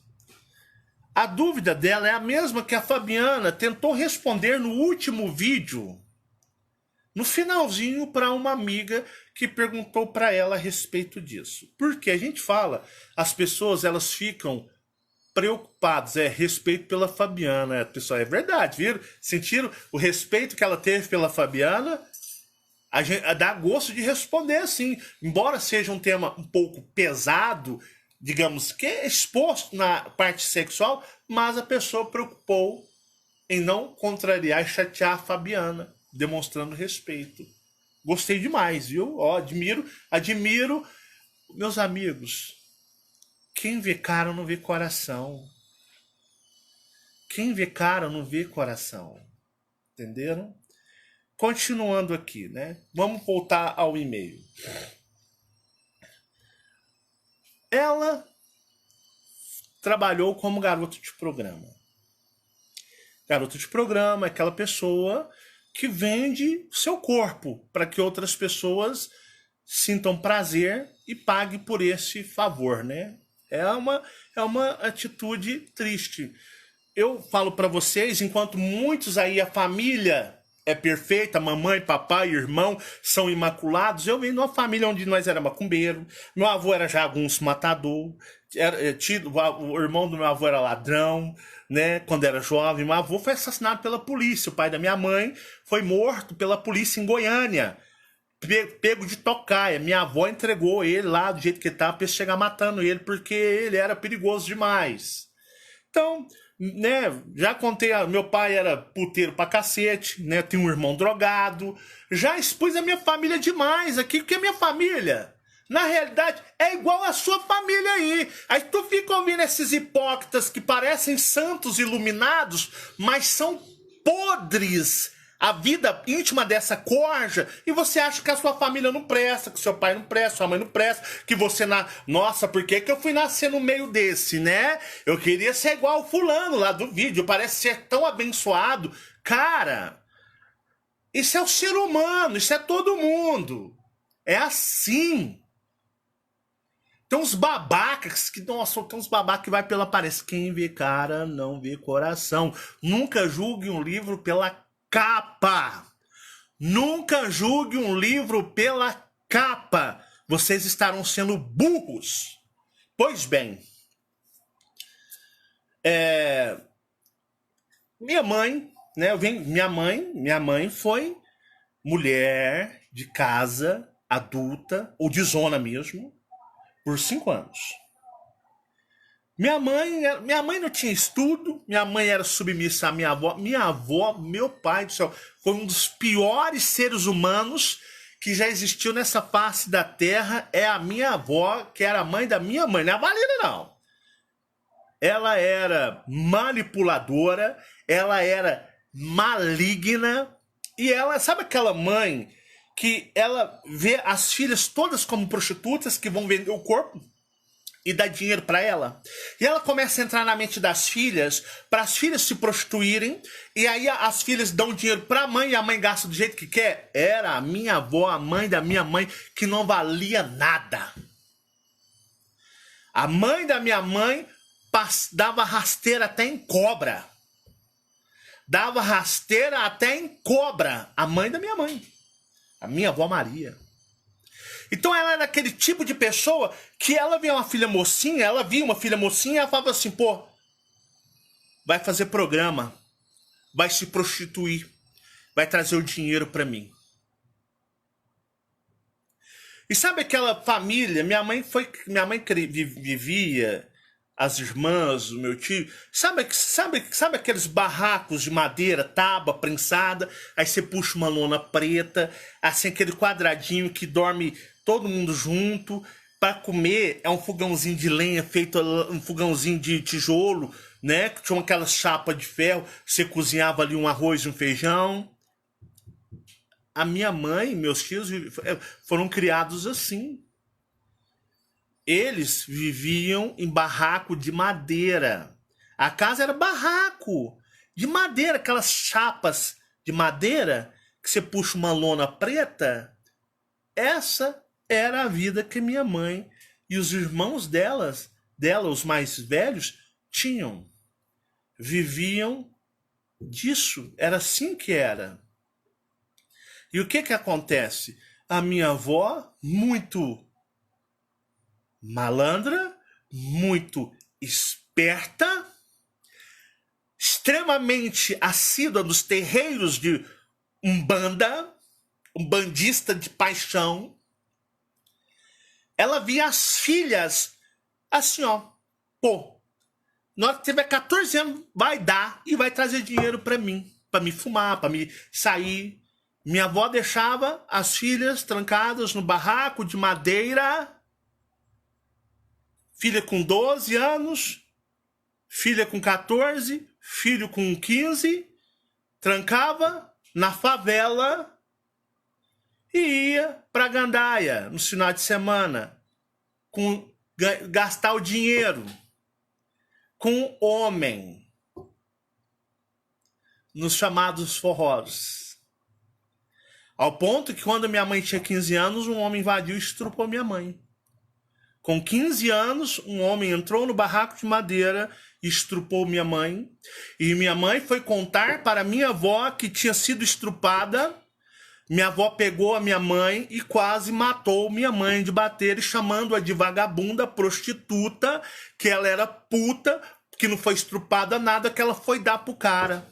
A dúvida dela é a mesma que a Fabiana tentou responder no último vídeo, no finalzinho, para uma amiga que perguntou para ela a respeito disso. Porque a gente fala, as pessoas elas ficam preocupadas, respeito pela Fabiana. Pessoal, é verdade, viram? Sentiram o respeito que ela teve pela Fabiana? A gente, dá gosto de responder assim. Embora seja um tema um pouco pesado, digamos que é exposto na parte sexual, mas a pessoa preocupou em não contrariar e chatear a Fabiana, demonstrando respeito. Gostei demais, viu? Ó, admiro. Meus amigos, quem vê cara não vê coração. Quem vê cara não vê coração. Entenderam? Continuando aqui, né? Vamos voltar ao e-mail. Ela trabalhou como garoto de programa. Garoto de programa é aquela pessoa que vende seu corpo para que outras pessoas sintam prazer e paguem por esse favor, né? É uma atitude triste. Eu falo para vocês, enquanto muitos aí, a família é perfeita, mamãe, papai, irmão são imaculados, eu venho de uma família onde nós era macumbeiro, meu avô era jagunço matador, o irmão do meu avô era ladrão, né? Quando era jovem, meu avô foi assassinado pela polícia, o pai da minha mãe foi morto pela polícia em Goiânia, pego de tocaia. Minha avó entregou ele lá do jeito que ele estava para chegar matando ele, porque ele era perigoso demais. Então, né, já contei, meu pai era puteiro pra cacete, né, tem um irmão drogado, já expus a minha família demais aqui, porque a minha família, na realidade, é igual a sua família aí tu fica ouvindo esses hipócritas que parecem santos iluminados, mas são podres, a vida íntima dessa corja, e você acha que a sua família não presta, que seu pai não presta, sua mãe não presta, que você Nossa, por que eu fui nascer no meio desse, né? Eu queria ser igual o fulano lá do vídeo, parece ser tão abençoado. Cara, isso é o ser humano, isso é todo mundo. É assim. Tem uns babacas que, nossa, tem uns babacas que vai pela aparência. Quem vê cara não vê coração. Nunca julgue um livro pela capa. Nunca julgue um livro pela capa. Vocês estarão sendo burros. Pois bem, minha mãe, né? Minha mãe foi mulher de casa, adulta, ou de zona mesmo, por 5 anos. Minha mãe não tinha estudo, minha mãe era submissa à minha avó. Minha avó, meu pai do céu, foi um dos piores seres humanos que já existiu nessa face da terra. É a minha avó, que era a mãe da minha mãe. Não é a Valina, não. Ela era manipuladora, ela era maligna, e ela, sabe aquela mãe que ela vê as filhas todas como prostitutas que vão vender o corpo e dá dinheiro para ela? E ela começa a entrar na mente das filhas, para as filhas se prostituírem, e aí as filhas dão dinheiro para a mãe e a mãe gasta do jeito que quer. Era a minha avó, a mãe da minha mãe, que não valia nada. A mãe da minha mãe dava rasteira até em cobra. Dava rasteira até em cobra. A mãe da minha mãe. A minha avó Maria. Então ela era aquele tipo de pessoa que ela via uma filha mocinha, e ela falava assim, pô, vai fazer programa, vai se prostituir, vai trazer o dinheiro pra mim. E sabe aquela família, minha mãe vivia, as irmãs, o meu tio, sabe aqueles barracos de madeira, tábua prensada, aí você puxa uma lona preta, assim aquele quadradinho que dorme todo mundo junto. Para comer é um fogãozinho de lenha feito, um fogãozinho de tijolo, né? Que tinha aquela chapa de ferro, você cozinhava ali um arroz e um feijão. A minha mãe e meus tios foram criados assim. Eles viviam em barraco de madeira. A casa era barraco de madeira, aquelas chapas de madeira que você puxa uma lona preta. Essa era a vida que minha mãe e os irmãos dela, os mais velhos, tinham. viviam disso. Era assim que era. E o que acontece? A minha avó, muito malandra, muito esperta, extremamente assídua dos terreiros de Umbanda, umbandista de paixão, ela via as filhas assim, ó, pô, na hora que tiver 14 anos, vai dar e vai trazer dinheiro pra mim fumar, pra me sair. Minha avó deixava as filhas trancadas no barraco de madeira, filha com 12 anos, filha com 14, filho com 15, trancava na favela e ia pra gandaia no final de semana, gastar o dinheiro com homem, nos chamados forrós. Ao ponto que quando minha mãe tinha 15 anos, um homem invadiu e estrupou minha mãe. Com 15 anos, um homem entrou no barraco de madeira e estrupou minha mãe. E minha mãe foi contar para minha avó que tinha sido estrupada. Minha avó pegou a minha mãe e quase matou minha mãe de bater, chamando-a de vagabunda, prostituta, que ela era puta, que não foi estrupada nada, que ela foi dar pro cara.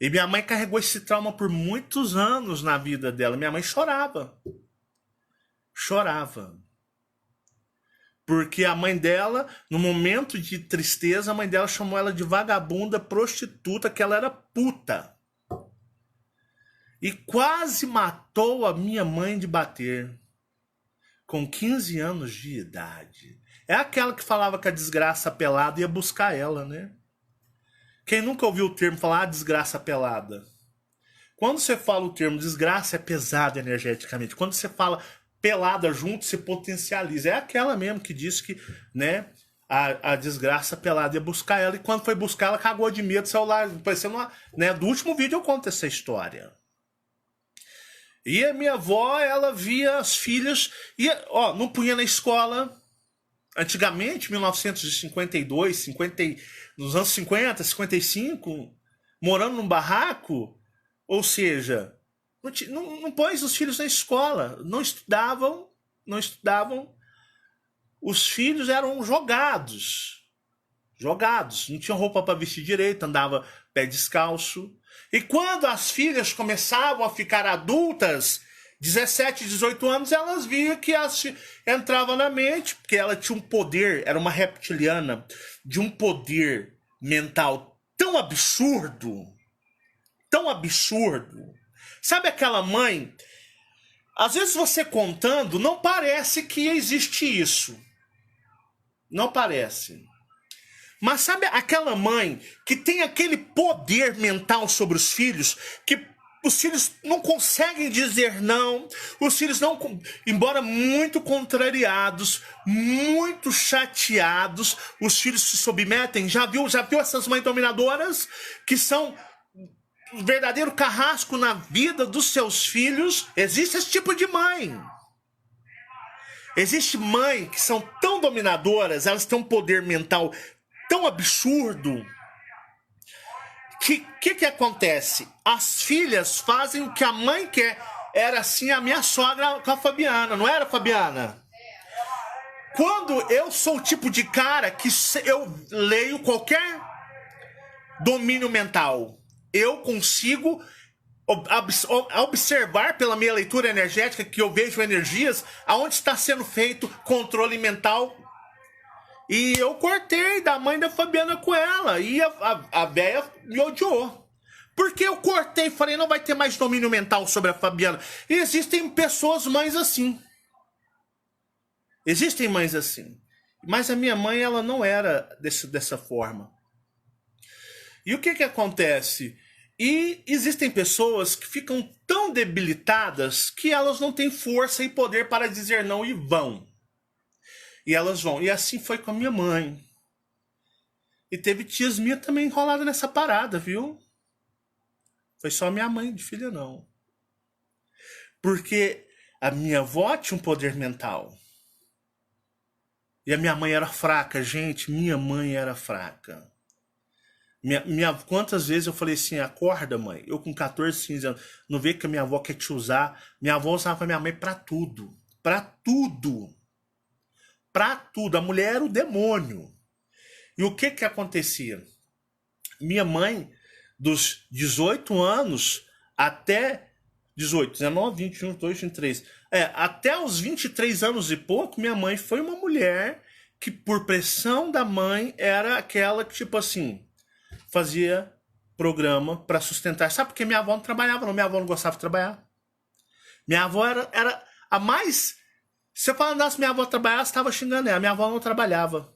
E minha mãe carregou esse trauma por muitos anos na vida dela. Minha mãe chorava. Chorava. Porque a mãe dela, no momento de tristeza, a mãe dela chamou ela de vagabunda, prostituta, que ela era puta. E quase matou a minha mãe de bater. Com 15 anos de idade. É aquela que falava que a desgraça pelada ia buscar ela, né? Quem nunca ouviu o termo falar desgraça pelada? Quando você fala o termo desgraça, é pesado energeticamente. Quando você fala pelada junto, você potencializa. É aquela mesmo que disse que, né, a desgraça pelada ia buscar ela. E quando foi buscar, ela cagou de medo, saiu lá, parecendo uma, né, do último vídeo eu conto essa história. E a minha avó, ela via as filhas, e, ó, não punha na escola. Antigamente, 1952, 50, nos anos 50, 55, morando num barraco, ou seja, não pôs os filhos na escola, não estudavam, os filhos eram jogados, não tinham roupa para vestir direito, andava pé descalço. E quando as filhas começavam a ficar adultas, 17, 18 anos, elas viam que entrava na mente, porque ela tinha um poder, era uma reptiliana, de um poder mental tão absurdo, tão absurdo. Sabe aquela mãe? Às vezes você contando, não parece que existe isso. Não parece. Mas sabe aquela mãe que tem aquele poder mental sobre os filhos, que os filhos não conseguem dizer não, os filhos não, embora muito contrariados, muito chateados, os filhos se submetem. Já viu essas mães dominadoras que são um verdadeiro carrasco na vida dos seus filhos? Existe esse tipo de mãe. Existe mãe que são tão dominadoras, elas têm um poder mental tão absurdo que acontece? As filhas fazem o que a mãe quer. Era assim a minha sogra com a Fabiana, não era, Fabiana? Quando eu sou o tipo de cara que eu leio qualquer domínio mental, eu consigo observar pela minha leitura energética, que eu vejo energias, aonde está sendo feito controle mental. E eu cortei da mãe da Fabiana com ela. E a véia me odiou. Porque eu cortei e falei, não vai ter mais domínio mental sobre a Fabiana. E existem pessoas, mães assim. Existem mães assim. Mas a minha mãe, ela não era dessa forma. E o que acontece? E existem pessoas que ficam tão debilitadas que elas não têm força e poder para dizer não e vão. E elas vão. E assim foi com a minha mãe. E teve tias minhas também enroladas nessa parada, viu? Foi só minha mãe de filha, não. Porque a minha avó tinha um poder mental. E a minha mãe era fraca, gente. Minha mãe era fraca. Quantas vezes eu falei assim, acorda, mãe. Eu com 14, 15 anos, não vê que a minha avó quer te usar. Minha avó usava a minha mãe pra tudo. Pra tudo. Pra tudo. A mulher era o demônio. E o que que acontecia? Minha mãe, dos 18 anos até 18, 19, 21, 22, 23. Até os 23 anos e pouco, minha mãe foi uma mulher que, por pressão da mãe, era aquela que, tipo assim, fazia programa para sustentar. Sabe porque minha avó não trabalhava, não? Minha avó não gostava de trabalhar. Minha avó era a mais. Se eu falasse minha avó trabalhava, você estava xingando ela. Minha avó não trabalhava.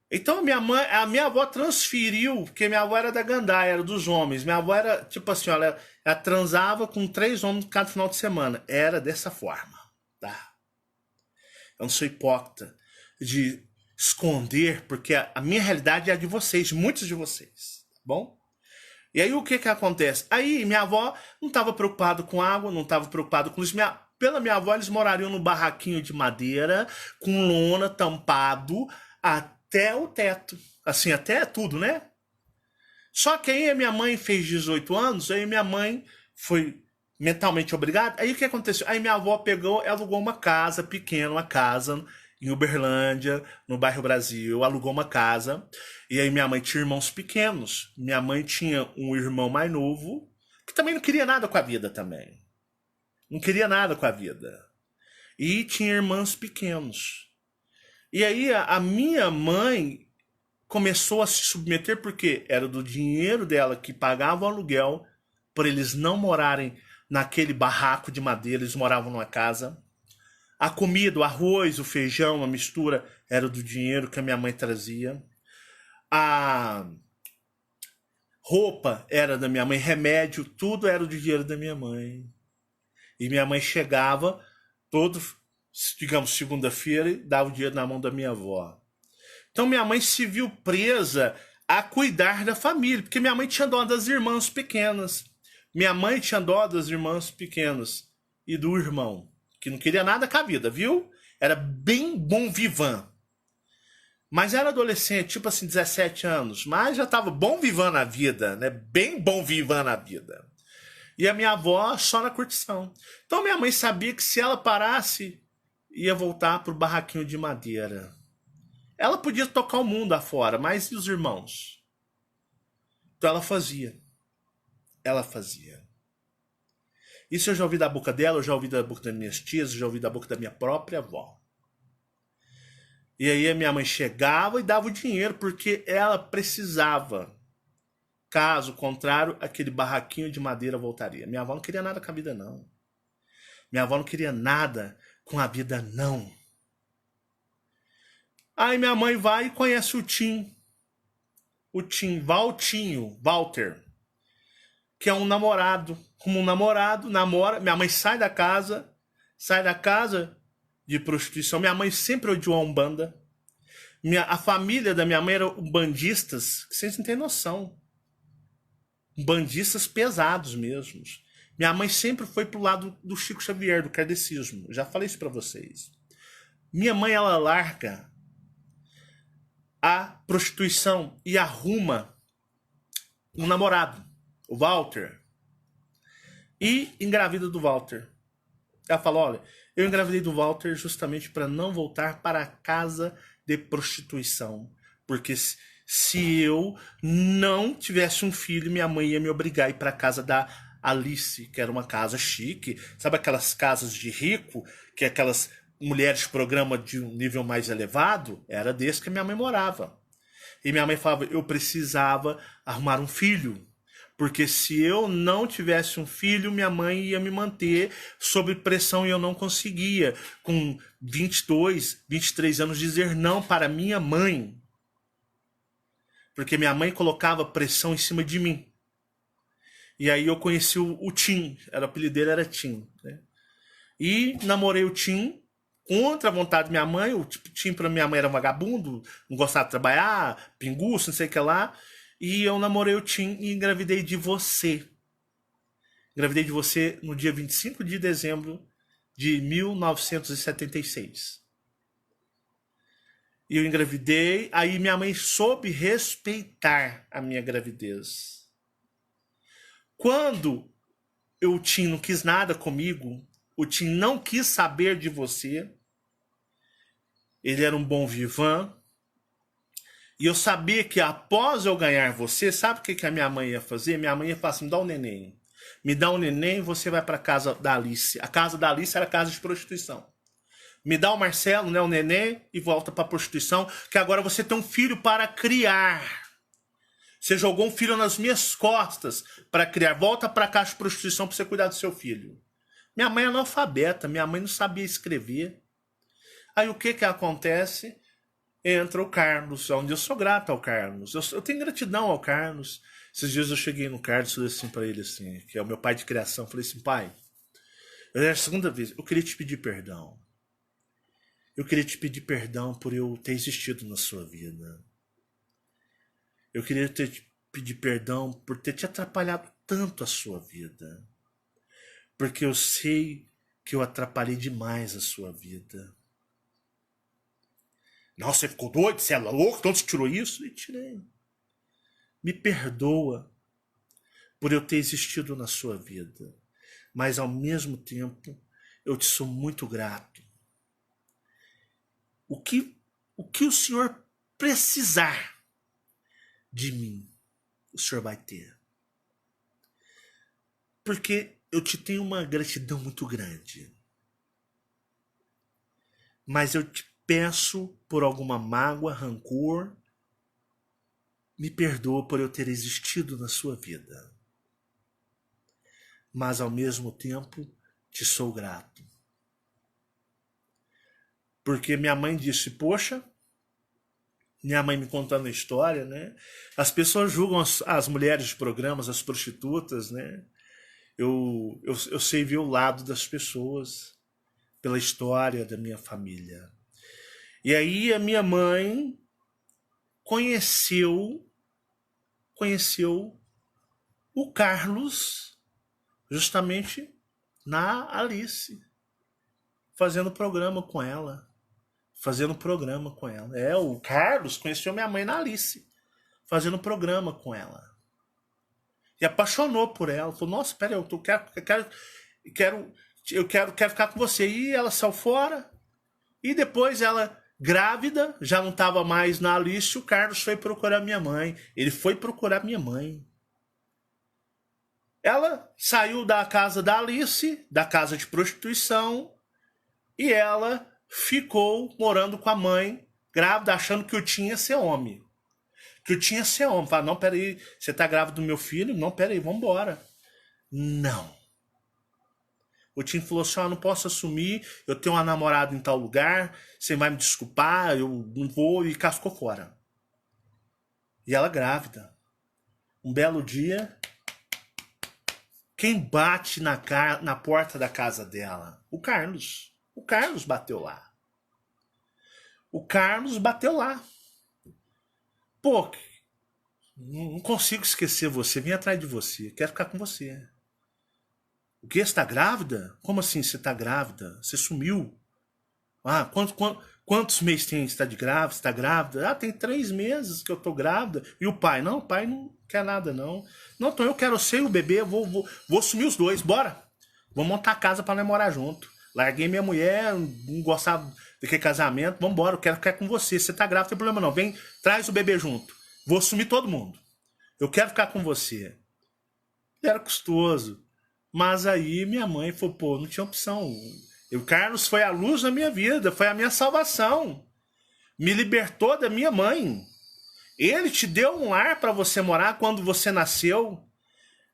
Então a minha avó transferiu, porque minha avó era da gandaia, era dos homens. Minha avó era, tipo assim, ela transava com 3 homens cada final de semana. Era dessa forma, tá? Eu não sou hipócrita de esconder, porque a minha realidade é a de vocês, muitos de vocês, tá bom? E aí o que que acontece? Aí minha avó não estava preocupada com água, não estava preocupada com luz. Pela minha avó, eles morariam num barraquinho de madeira, com lona, tampado, até o teto. Assim, até tudo, né? Só que aí a minha mãe fez 18 anos, aí minha mãe foi mentalmente obrigada. Aí o que aconteceu? Aí minha avó pegou e alugou uma casa pequena, uma casa em Uberlândia, no bairro Brasil, alugou uma casa. E aí minha mãe tinha irmãos pequenos. Minha mãe tinha um irmão mais novo, que também não queria nada com a vida também. Não queria nada com a vida. E tinha irmãos pequenos. E aí a minha mãe começou a se submeter porque era do dinheiro dela que pagava o aluguel por eles não morarem naquele barraco de madeira, eles moravam numa casa. A comida, o arroz, o feijão, a mistura era do dinheiro que a minha mãe trazia. A roupa era da minha mãe, remédio, tudo era do dinheiro da minha mãe. E minha mãe chegava todo, digamos, segunda-feira e dava o dinheiro na mão da minha avó. Então minha mãe se viu presa a cuidar da família, porque minha mãe tinha dó das irmãs pequenas. Minha mãe tinha dó das irmãs pequenas e do irmão, que não queria nada com a vida, viu? Era bem bom vivan. Mas era adolescente, tipo assim, 17 anos, mas já estava bom vivan na vida, né? Bem bom vivan na vida. E a minha avó só na curtição. Então minha mãe sabia que se ela parasse, ia voltar pro barraquinho de madeira. Ela podia tocar o mundo afora, mas e os irmãos? Então ela fazia. Ela fazia. Isso eu já ouvi da boca dela, eu já ouvi da boca das minhas tias, eu já ouvi da boca da minha própria avó. E aí a minha mãe chegava e dava o dinheiro porque ela precisava. Caso contrário, aquele barraquinho de madeira voltaria. Minha avó não queria nada com a vida, não. Minha avó não queria nada com a vida, não. Aí minha mãe vai e conhece o Tim. O Tim, Walter. Que é um namorado. Como um namorado, namora. Minha mãe sai da casa de prostituição. Minha mãe sempre odiou a Umbanda. A família da minha mãe era umbandistas, que vocês não têm noção. Bandistas pesados mesmo. Minha mãe sempre foi pro lado do Chico Xavier, do kardecismo. Já falei isso para vocês. Minha mãe, ela larga a prostituição e arruma um namorado, o Walter. E engravida do Walter. Ela fala, olha, eu engravidei do Walter justamente para não voltar para a casa de prostituição. Porque se eu não tivesse um filho, minha mãe ia me obrigar a ir para a casa da Alice, que era uma casa chique. Sabe aquelas casas de rico, que é aquelas mulheres de programa de um nível mais elevado? Era desse que minha mãe morava. E minha mãe falava, eu precisava arrumar um filho. Porque se eu não tivesse um filho, minha mãe ia me manter sob pressão e eu não conseguia, com 22, 23 anos, dizer não para minha mãe. Porque minha mãe colocava pressão em cima de mim. E aí eu conheci o Tim, o apelido dele era Tim. Né? E namorei o Tim contra a vontade da minha mãe. O Tim para minha mãe era vagabundo, não gostava de trabalhar, pinguço, não sei o que lá. E eu namorei o Tim e engravidei de você. Engravidei de você no dia 25 de dezembro de 1976. E eu engravidei, aí minha mãe soube respeitar a minha gravidez. Quando o Tim não quis nada comigo, o Tim não quis saber de você, ele era um bom vivant, e eu sabia que após eu ganhar você, sabe o que a minha mãe ia fazer? Minha mãe ia falar assim, me dá um neném. Me dá um neném, você vai para casa da Alice. A casa da Alice era casa de prostituição. Me dá o Marcelo, né, o neném, e volta para a prostituição, que agora você tem um filho para criar. Você jogou um filho nas minhas costas para criar. Volta para a casa de prostituição para você cuidar do seu filho. Minha mãe é analfabeta, minha mãe não sabia escrever. Aí o que acontece? Entra o Carlos, onde eu sou grato ao Carlos. Eu tenho gratidão ao Carlos. Esses dias eu cheguei no Carlos e falei assim para ele, assim, que é o meu pai de criação. Eu falei assim, pai, é a segunda vez, eu queria te pedir perdão. Eu queria te pedir perdão por eu ter existido na sua vida. Eu queria te pedir perdão por ter te atrapalhado tanto a sua vida. Porque eu sei que eu atrapalhei demais a sua vida. Nossa, você ficou doido? Você é louco? Então você tirou isso? E tirei. Me perdoa por eu ter existido na sua vida. Mas ao mesmo tempo, eu te sou muito grato. O que o Senhor precisar de mim, o Senhor vai ter. Porque eu te tenho uma gratidão muito grande. Mas eu te peço por alguma mágoa, rancor, me perdoa por eu ter existido na sua vida. Mas ao mesmo tempo, te sou grato. Porque minha mãe disse, poxa, minha mãe me contando a história, né? As pessoas julgam as mulheres de programas, as prostitutas, né? Eu sei ver o lado das pessoas pela história da minha família. E aí a minha mãe conheceu o Carlos justamente na Alice, fazendo programa com ela. O Carlos conheceu minha mãe na Alice, fazendo programa com ela. E apaixonou por ela. Falou, nossa, pera, eu quero ficar com você. E ela saiu fora. E depois ela, grávida, já não estava mais na Alice, o Carlos foi procurar minha mãe. Ele foi procurar minha mãe. Ela saiu da casa da Alice, da casa de prostituição, e ela ficou morando com a mãe, grávida, achando que eu tinha ser homem. Fala, não, peraí, você tá grávida do meu filho? Não, peraí, vambora. Não. O Tim falou assim, não posso assumir, eu tenho uma namorada em tal lugar, você vai me desculpar, eu não vou, e cascou fora. E ela grávida. Um belo dia, quem bate na porta da casa dela? O Carlos. O Carlos bateu lá. Pô, não consigo esquecer você. Vim atrás de você. Quero ficar com você. O quê? Você tá grávida? Como assim você tá grávida? Você sumiu? Ah, quantos meses tem que você tá de grávida? Você tá grávida? Ah, tem 3 meses que eu tô grávida. E o pai? Não, o pai não quer nada, não. Não, então eu quero ser o bebê. Vou sumir os dois. Bora. Vamos montar a casa pra nós morar junto. Larguei minha mulher, não gostava daquele casamento, vambora, eu quero ficar com você. Você tá grávida, não tem problema não. Vem, traz o bebê junto. Vou sumir todo mundo. Eu quero ficar com você. Era custoso. Mas aí minha mãe falou, pô, não tinha opção. O Carlos foi a luz da minha vida, foi a minha salvação. Me libertou da minha mãe. Ele te deu um lar para você morar quando você nasceu.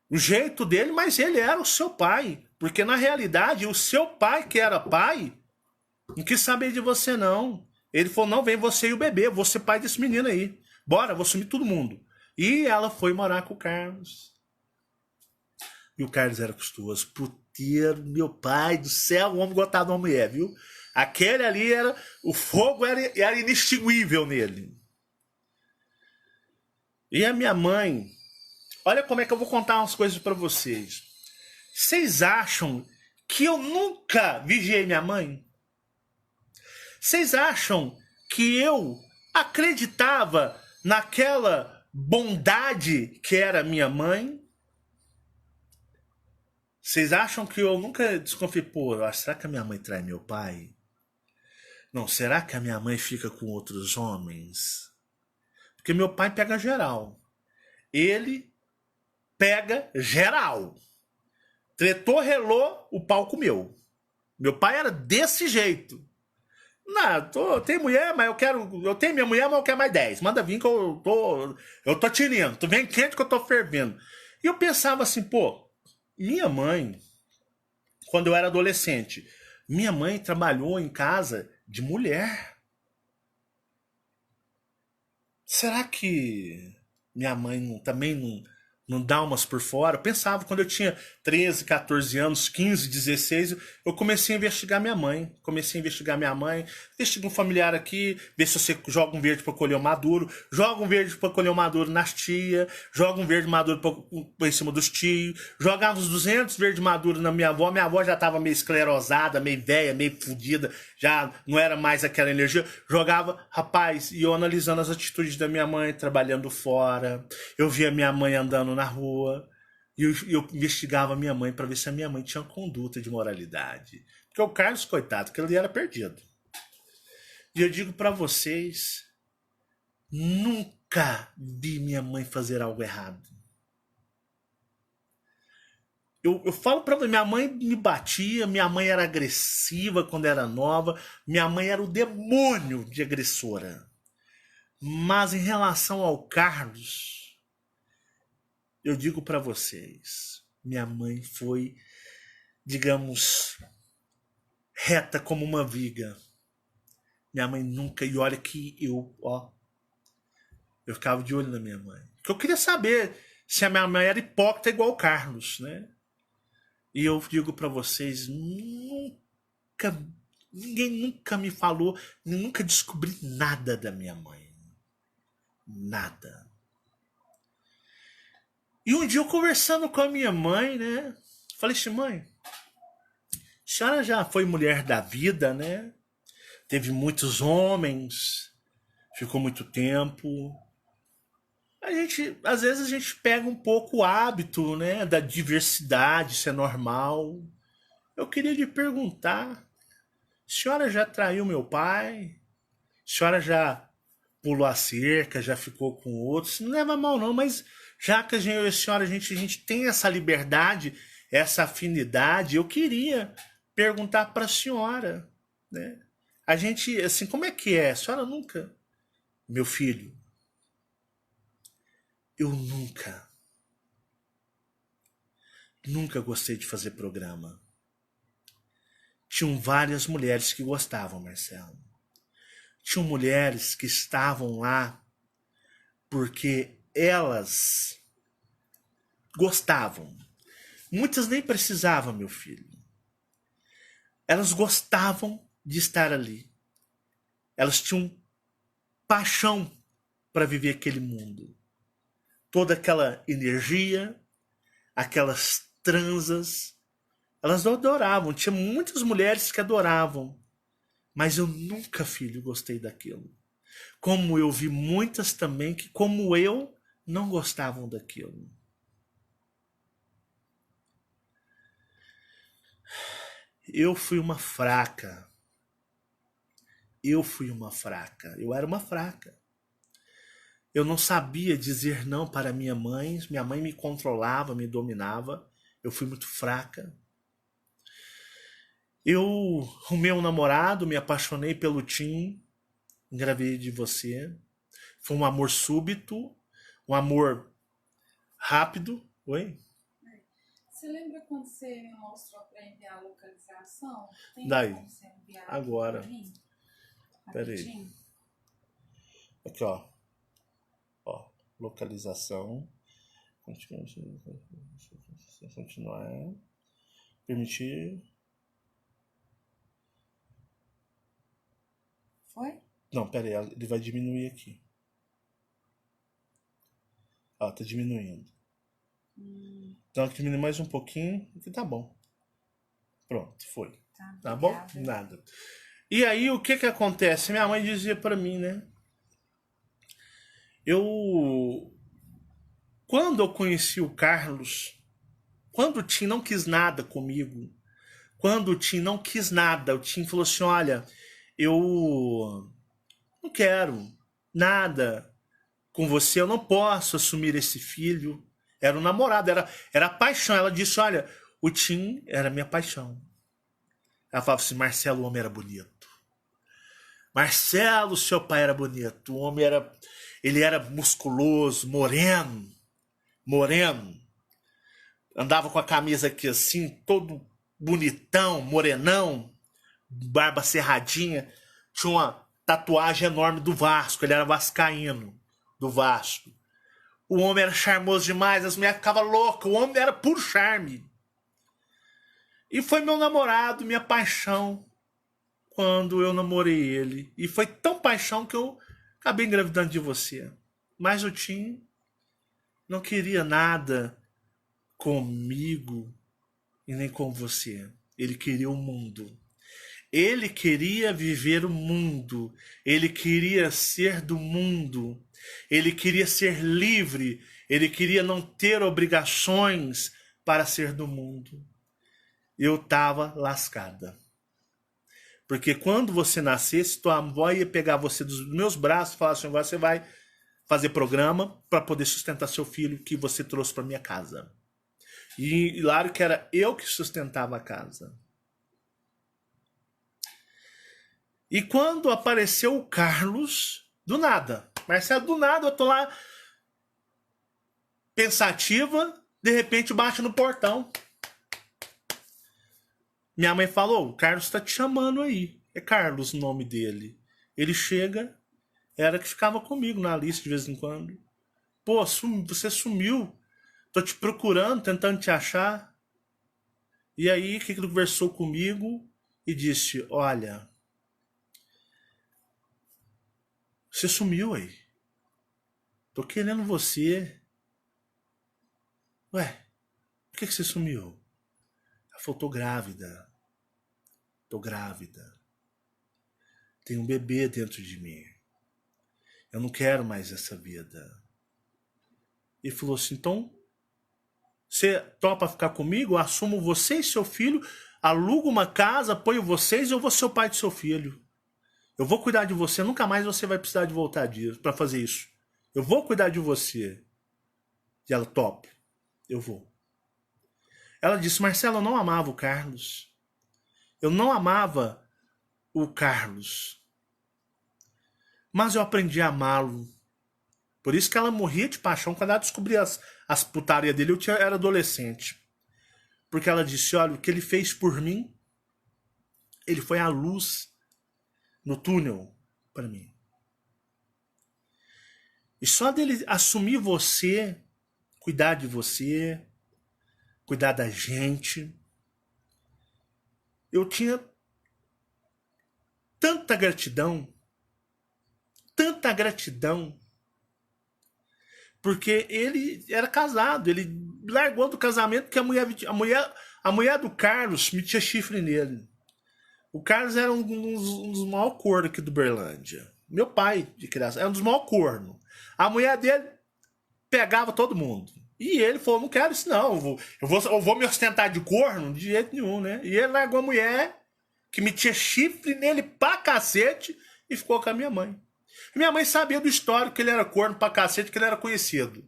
O jeito dele, mas ele era o seu pai. Porque na realidade, o seu pai, que era pai, não quis saber de você, não. Ele falou, não, vem você e o bebê, vou ser pai desse menino aí. Bora, vou sumir todo mundo. E ela foi morar com o Carlos. E o Carlos era custoso. Puteiro, meu pai do céu, o homem gostava de uma mulher, viu? Aquele ali era... O fogo era inextinguível nele. E a minha mãe... Olha como é que eu vou contar umas coisas pra vocês. Vocês acham que eu nunca vigiei minha mãe? Vocês acham que eu acreditava naquela bondade que era minha mãe? Vocês acham que eu nunca desconfiei? Pô, será que a minha mãe trai meu pai? Não, será que a minha mãe fica com outros homens? Porque meu pai pega geral. Ele pega geral. Tretou, relou, o pau comeu. Meu pai era desse jeito. Não, eu tenho mulher, mas eu quero. Eu tenho minha mulher, mas eu quero mais 10. Manda vir que eu tô tirando. Tu vem quente que eu tô fervendo. E eu pensava assim, pô, minha mãe, quando eu era adolescente, minha mãe trabalhou em casa de mulher. Será que minha mãe também não dá umas por fora? Eu pensava, quando eu tinha 13, 14 anos, 15, 16, eu comecei a investigar minha mãe. Investiga um familiar aqui, vê se você joga um verde para colher um maduro, joga um verde para colher um maduro nas tias, joga um verde maduro em cima dos tios, jogava uns 200 verdes maduros na minha avó já estava meio esclerosada, meio velha, meio fodida, já não era mais aquela energia, jogava, rapaz, e eu analisando as atitudes da minha mãe, trabalhando fora, eu via minha mãe andando na rua, e eu investigava a minha mãe para ver se a minha mãe tinha uma conduta de moralidade. Porque o Carlos, coitado, que ele era perdido. E eu digo para vocês, nunca vi minha mãe fazer algo errado. Eu falo pra você, minha mãe me batia, minha mãe era agressiva quando era nova, minha mãe era o demônio de agressora. Mas em relação ao Carlos, eu digo pra vocês, minha mãe foi, digamos, reta como uma viga. Minha mãe nunca, e olha que eu ficava de olho na minha mãe. Porque eu queria saber se a minha mãe era hipócrita igual o Carlos, né? E eu digo pra vocês, ninguém nunca me falou, nunca descobri nada da minha mãe. Nada. E um dia eu conversando com a minha mãe, né? Falei assim, mãe, a senhora já foi mulher da vida, né? Teve muitos homens, ficou muito tempo. Às vezes a gente pega um pouco o hábito, né? Da diversidade, isso é normal. Eu queria lhe perguntar, a senhora já traiu meu pai? A senhora já pulou a cerca, já ficou com outros? Não leva mal não, mas já que a senhora, a gente tem essa liberdade, essa afinidade, eu queria perguntar para a senhora, né? A gente, assim, como é que é? A senhora nunca... Meu filho, eu nunca gostei de fazer programa. Tinham várias mulheres que gostavam, Marcelo. Tinham mulheres que estavam lá porque elas gostavam. Muitas nem precisavam, meu filho. Elas gostavam de estar ali. Elas tinham paixão para viver aquele mundo. Toda aquela energia, aquelas transas, elas adoravam. Tinha muitas mulheres que adoravam. Mas eu nunca, filho, gostei daquilo. Como eu vi muitas também que, como eu, não gostavam daquilo. Eu fui uma fraca. Eu era uma fraca. Eu não sabia dizer não para minha mãe. Minha mãe me controlava, me dominava. Eu fui muito fraca. Eu arrumei um namorado, me apaixonei pelo Tim, engravidei de você. Foi um amor súbito, um amor rápido. Oi? Você lembra quando você me mostrou para enviar a localização? Tem Daí, como você enviar agora. pra mim? Peraí. Rapidinho? Aqui, ó. Localização. Continuar. Permitir. Foi? Não, pera aí, ele vai diminuir aqui. Ó, tá diminuindo. Então aqui diminui mais um pouquinho, que tá bom. Pronto, foi. Tá, Tá bom? obrigada. Nada. E aí o que que acontece? Minha mãe dizia pra mim, né? Eu Quando eu conheci o Carlos, quando o Tim não quis nada comigo, quando o Tim não quis nada, o Tim falou assim: olha, eu não quero nada com você, eu não posso assumir esse filho. Era um namorado, era paixão. Ela disse: olha, o Tim era minha paixão. Ela falava assim: Marcelo, o homem era bonito. Marcelo, seu pai era bonito. O homem ele era musculoso, moreno, moreno. Andava com a camisa aqui assim, todo bonitão, morenão, barba cerradinha. Tinha uma tatuagem enorme do Vasco, ele era vascaíno do Vasco. O homem era charmoso demais, as mulheres ficavam loucas, o homem era puro charme. E foi meu namorado, minha paixão, quando eu namorei ele. E foi tão paixão que eu acabei engravidando de você. Mas o Tim não queria nada comigo e nem com você. Ele queria o mundo. Ele queria viver o mundo. Ele queria ser do mundo. Ele queria ser livre. Ele queria não ter obrigações para ser do mundo. Eu estava lascada. Porque quando você nascesse, tua avó ia pegar você dos meus braços e falar assim: você vai fazer programa para poder sustentar seu filho que você trouxe para minha casa. E claro que era eu que sustentava a casa. E quando apareceu o Carlos, do nada, Marcelo, do nada, eu tô lá pensativa, de repente bate no portão. Minha mãe falou: o Carlos tá te chamando aí. É Carlos o nome dele. Ele chega, era que ficava comigo na lista de vez em quando. Pô, você sumiu. Tô te procurando, tentando te achar. E aí, que ele conversou comigo e disse: olha, você sumiu aí. Tô querendo você. Ué, por que você sumiu? Ela falou: tô grávida. Tô grávida. Tem um bebê dentro de mim. Eu não quero mais essa vida. E falou assim: então, você topa ficar comigo? Eu assumo você e seu filho, alugo uma casa, apoio vocês e eu vou ser o pai do seu filho. Eu vou cuidar de você, nunca mais você vai precisar de voltar para fazer isso. Eu vou cuidar de você. E ela: topa, eu vou. Ela disse: Marcelo, eu não amava o Carlos. Eu não amava o Carlos. Mas eu aprendi a amá-lo. Por isso que ela morria de paixão quando ela descobria as putarias dele. Eu era adolescente. Porque ela disse: olha, o que ele fez por mim, ele foi a luz no túnel para mim. E só dele assumir você, cuidar de você, cuidar da gente, eu tinha tanta gratidão, porque ele era casado, ele largou do casamento porque a mulher do Carlos metia chifre nele. O Carlos era um dos maiores cornos aqui do Berlândia. Meu pai de criança era um dos maiores cornos. A mulher dele pegava todo mundo. E ele falou: não quero isso não, eu vou me ostentar de corno? De jeito nenhum, né? E ele largou a mulher que metia chifre nele pra cacete e ficou com a minha mãe. E minha mãe sabia do histórico que ele era corno pra cacete, que ele era conhecido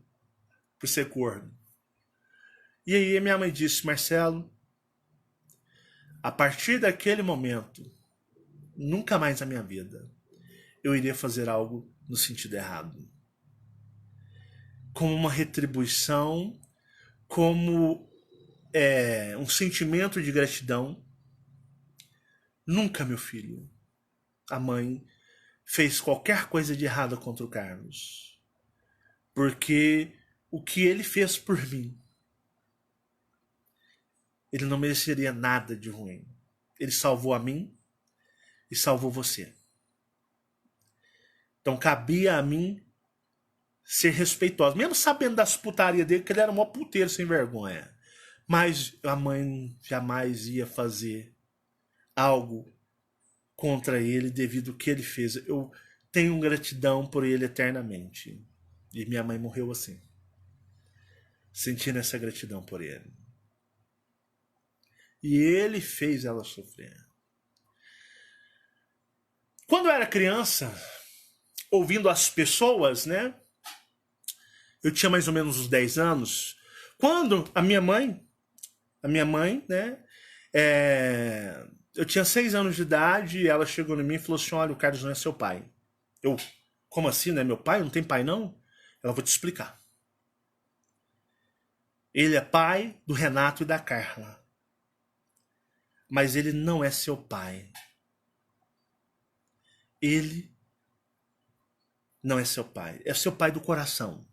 por ser corno. E aí minha mãe disse: Marcelo, a partir daquele momento, nunca mais na minha vida, eu iria fazer algo no sentido errado. Como uma retribuição, como um sentimento de gratidão. Nunca, meu filho, a mãe fez qualquer coisa de errado contra o Carlos. Porque o que ele fez por mim, ele não mereceria nada de ruim. Ele salvou a mim e salvou você. Então cabia a mim ser respeitoso, mesmo sabendo das putarias dele, que ele era um maior puteiro sem vergonha. Mas a mãe jamais ia fazer algo contra ele devido ao que ele fez. Eu tenho gratidão por ele eternamente. E minha mãe morreu assim, sentindo essa gratidão por ele. E ele fez ela sofrer. Quando eu era criança, ouvindo as pessoas, né? Eu tinha mais ou menos uns 10 anos. Quando a minha mãe, né? Eu tinha 6 anos de idade e ela chegou em mim e falou assim: olha, o Carlos não é seu pai. Eu, como assim, não é meu pai? Não tem pai, não? Ela, vou te explicar. Ele é pai do Renato e da Carla. Mas ele não é seu pai. Ele não é seu pai. É seu pai do coração.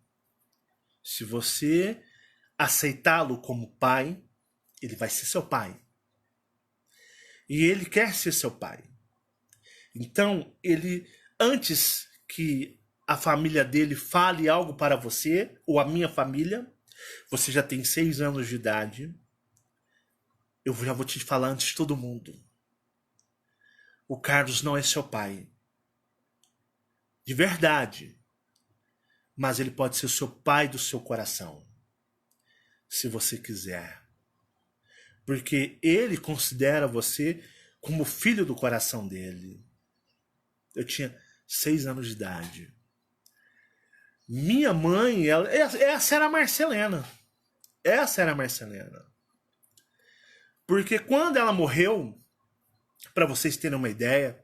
Se você aceitá-lo como pai, ele vai ser seu pai. E ele quer ser seu pai. Então, ele, antes que a família dele fale algo para você, ou a minha família, você já tem 6 anos de idade, eu já vou te falar antes de todo mundo. O Carlos não é seu pai. De verdade. Mas ele pode ser o seu pai do seu coração. Se você quiser. Porque ele considera você como filho do coração dele. Eu tinha 6 anos de idade. Minha mãe, essa era a Marcelena. Essa era a Marcelena. Porque quando ela morreu, para vocês terem uma ideia,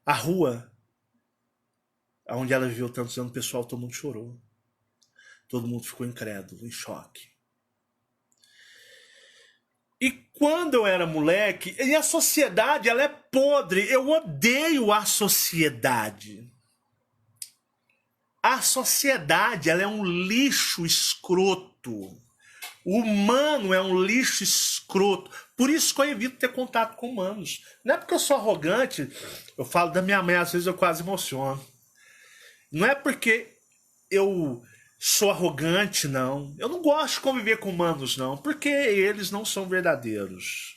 a rua onde ela viveu tantos anos, o pessoal, todo mundo chorou. Todo mundo ficou incrédulo, em choque. E quando eu era moleque, e a sociedade, ela é podre. Eu odeio a sociedade. A sociedade, ela é um lixo escroto. O humano é um lixo escroto. Por isso que eu evito ter contato com humanos. Não é porque eu sou arrogante. Eu falo da minha mãe, às vezes eu quase emociono. Não é porque eu sou arrogante, não. Eu não gosto de conviver com humanos, não. Porque eles não são verdadeiros.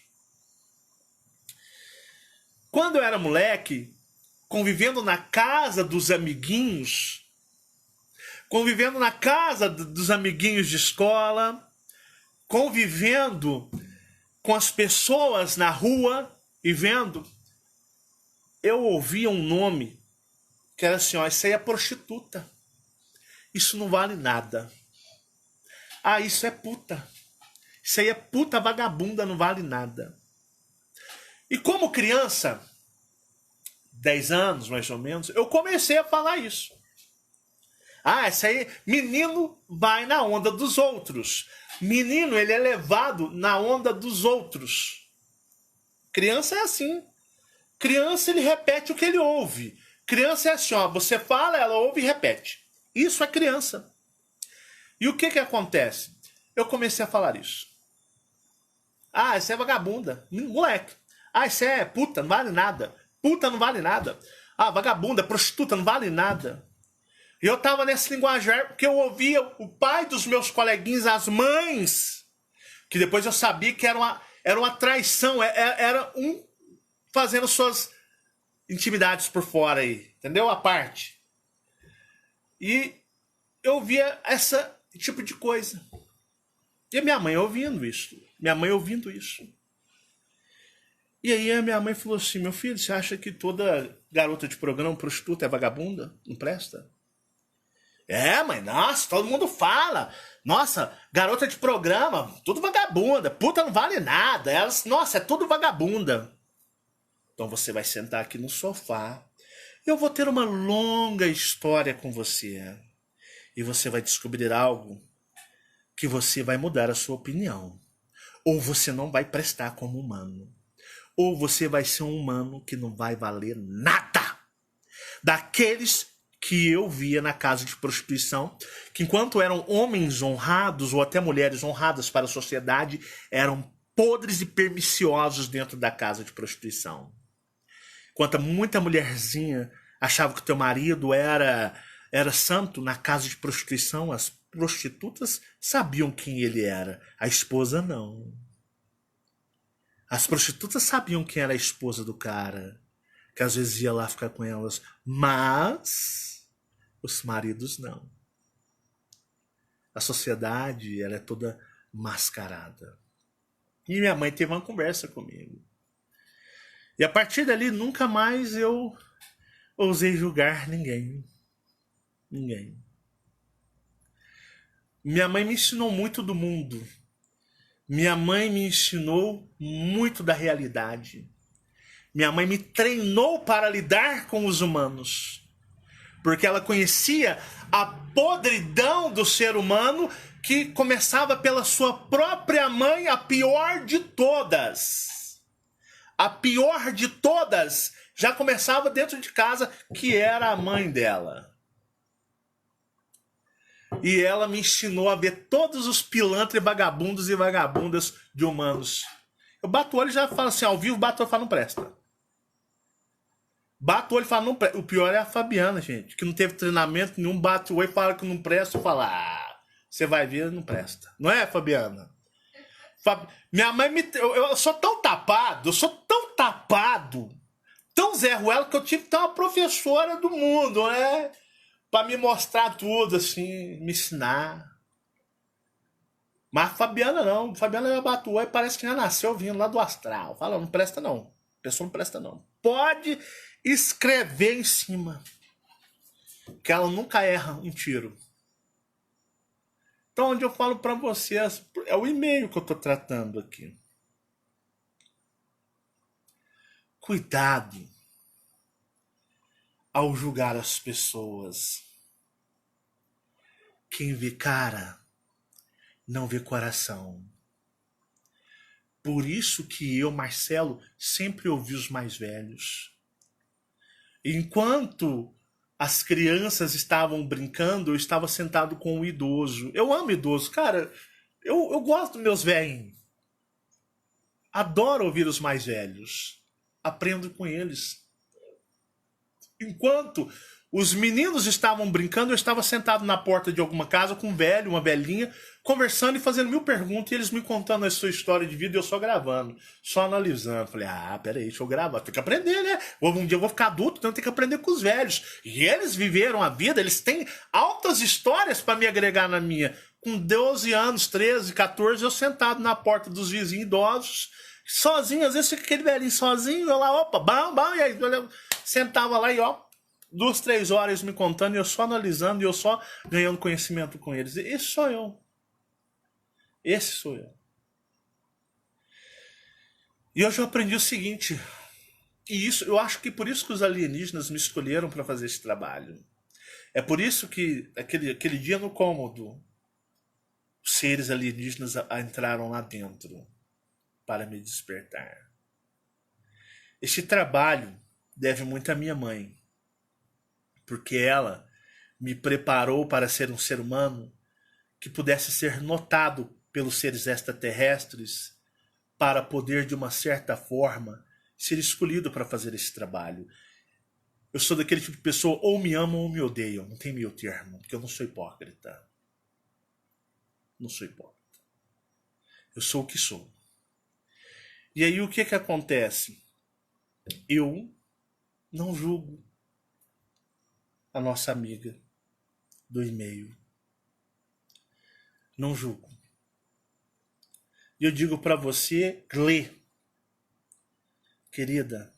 Quando eu era moleque, convivendo na casa dos amiguinhos, convivendo na casa dos amiguinhos de escola, convivendo com as pessoas na rua e vendo, eu ouvia um nome que era assim, ó, isso aí é prostituta. Isso não vale nada. Ah, isso é puta. Isso aí é puta vagabunda, não vale nada. E como criança, 10 anos mais ou menos, eu comecei a falar isso. Ah, isso aí, menino vai na onda dos outros. Menino, ele é levado na onda dos outros. Criança é assim. Criança, ele repete o que ele ouve. Criança é assim, ó, você fala, ela ouve e repete. Isso é criança. E o que que acontece? Eu comecei a falar isso. Ah, isso é vagabunda. Moleque. Ah, isso é puta, não vale nada. Puta não vale nada. Ah, vagabunda, prostituta, não vale nada. E eu tava nesse linguajar porque eu ouvia o pai dos meus coleguinhas, as mães, que depois eu sabia que era uma traição, era um fazendo suas intimidades por fora aí, entendeu? A parte. E eu via esse tipo de coisa. E a minha mãe ouvindo isso. Minha mãe ouvindo isso. E aí a minha mãe falou assim, meu filho, você acha que toda garota de programa prostituta é vagabunda? Não presta? É, mãe, nossa, todo mundo fala. Nossa, garota de programa, tudo vagabunda. Puta não vale nada. Elas, nossa, é tudo vagabunda. Então você vai sentar aqui no sofá. Eu vou ter uma longa história com você. E você vai descobrir algo que você vai mudar a sua opinião. Ou você não vai prestar como humano. Ou você vai ser um humano que não vai valer nada. Daqueles que eu via na casa de prostituição, que enquanto eram homens honrados ou até mulheres honradas para a sociedade, eram podres e perniciosos dentro da casa de prostituição. Enquanto muita mulherzinha achava que o teu marido era santo, na casa de prostituição, as prostitutas sabiam quem ele era. A esposa não. As prostitutas sabiam quem era a esposa do cara. que às vezes ia lá ficar com elas, mas os maridos não. A sociedade, ela é toda mascarada. E minha mãe teve uma conversa comigo. E a partir dali, nunca mais eu ousei julgar ninguém. Ninguém. Minha mãe me ensinou muito do mundo. Minha mãe me ensinou muito da realidade. Minha mãe me treinou para lidar com os humanos. Porque ela conhecia a podridão do ser humano, que começava pela sua própria mãe, a pior de todas. A pior de todas já começava dentro de casa, que era a mãe dela. E ela me ensinou a ver todos os pilantras, vagabundos e vagabundas de humanos. Eu bato o olho e já falo assim, ao vivo, bato o olho e falo, não presta. Bato o olho e falo, não presta. O pior é a Fabiana, gente, que não teve treinamento nenhum, bate o olho e fala que não presta, e fala, você vai ver, não presta. Não é, Fabiana? Minha mãe me... Eu sou tão tapado, tão Zé Ruela, que eu tive que ter uma professora do mundo, né? Pra me mostrar tudo, assim, me ensinar. Mas a Fabiana não. Fabiana já batuou e parece que já nasceu vindo lá do astral. Fala, não presta não. A pessoa não presta não. Pode escrever em cima. Que ela nunca erra um tiro. Então, onde eu falo pra vocês, é o e-mail que eu tô tratando aqui. Cuidado ao julgar as pessoas. Quem vê cara, não vê coração. Por isso que eu, Marcelo, sempre ouvi os mais velhos. Enquanto as crianças estavam brincando, eu estava sentado com o idoso. Eu amo idoso, cara. Eu gosto dos meus velhos. Adoro ouvir os mais velhos. Aprendo com eles. Enquanto os meninos estavam brincando, eu estava sentado na porta de alguma casa com um velho, uma velhinha, conversando e fazendo 1000 perguntas, e eles me contando a sua história de vida e eu só gravando, só analisando. Falei, peraí, deixa eu gravar, tem que aprender, né? Um dia eu vou ficar adulto, então eu tenho que aprender com os velhos. E eles viveram a vida, eles têm altas histórias para me agregar na minha. Com 12 anos, 13, 14, eu sentado na porta dos vizinhos idosos, sozinho, às vezes fica aquele velhinho sozinho, eu lá, opa, bam, e aí eu sentava lá e 2, 3 horas me contando, e eu só analisando, e eu só ganhando conhecimento com eles. Esse sou eu. Esse sou eu. E eu já aprendi o seguinte, e isso, eu acho que por isso que os alienígenas me escolheram para fazer esse trabalho. É por isso que aquele dia no cômodo, os seres alienígenas entraram lá dentro para me despertar. Este trabalho deve muito à minha mãe, porque ela me preparou para ser um ser humano que pudesse ser notado pelos seres extraterrestres para poder, de uma certa forma, ser escolhido para fazer esse trabalho. Eu sou daquele tipo de pessoa, ou me amam ou me odeiam, não tem meio termo, porque eu não sou hipócrita. Não sou hipócrita. Eu sou o que sou. E aí o que acontece? Eu não julgo a nossa amiga do e-mail. Não julgo. E eu digo para você, Glê, querida,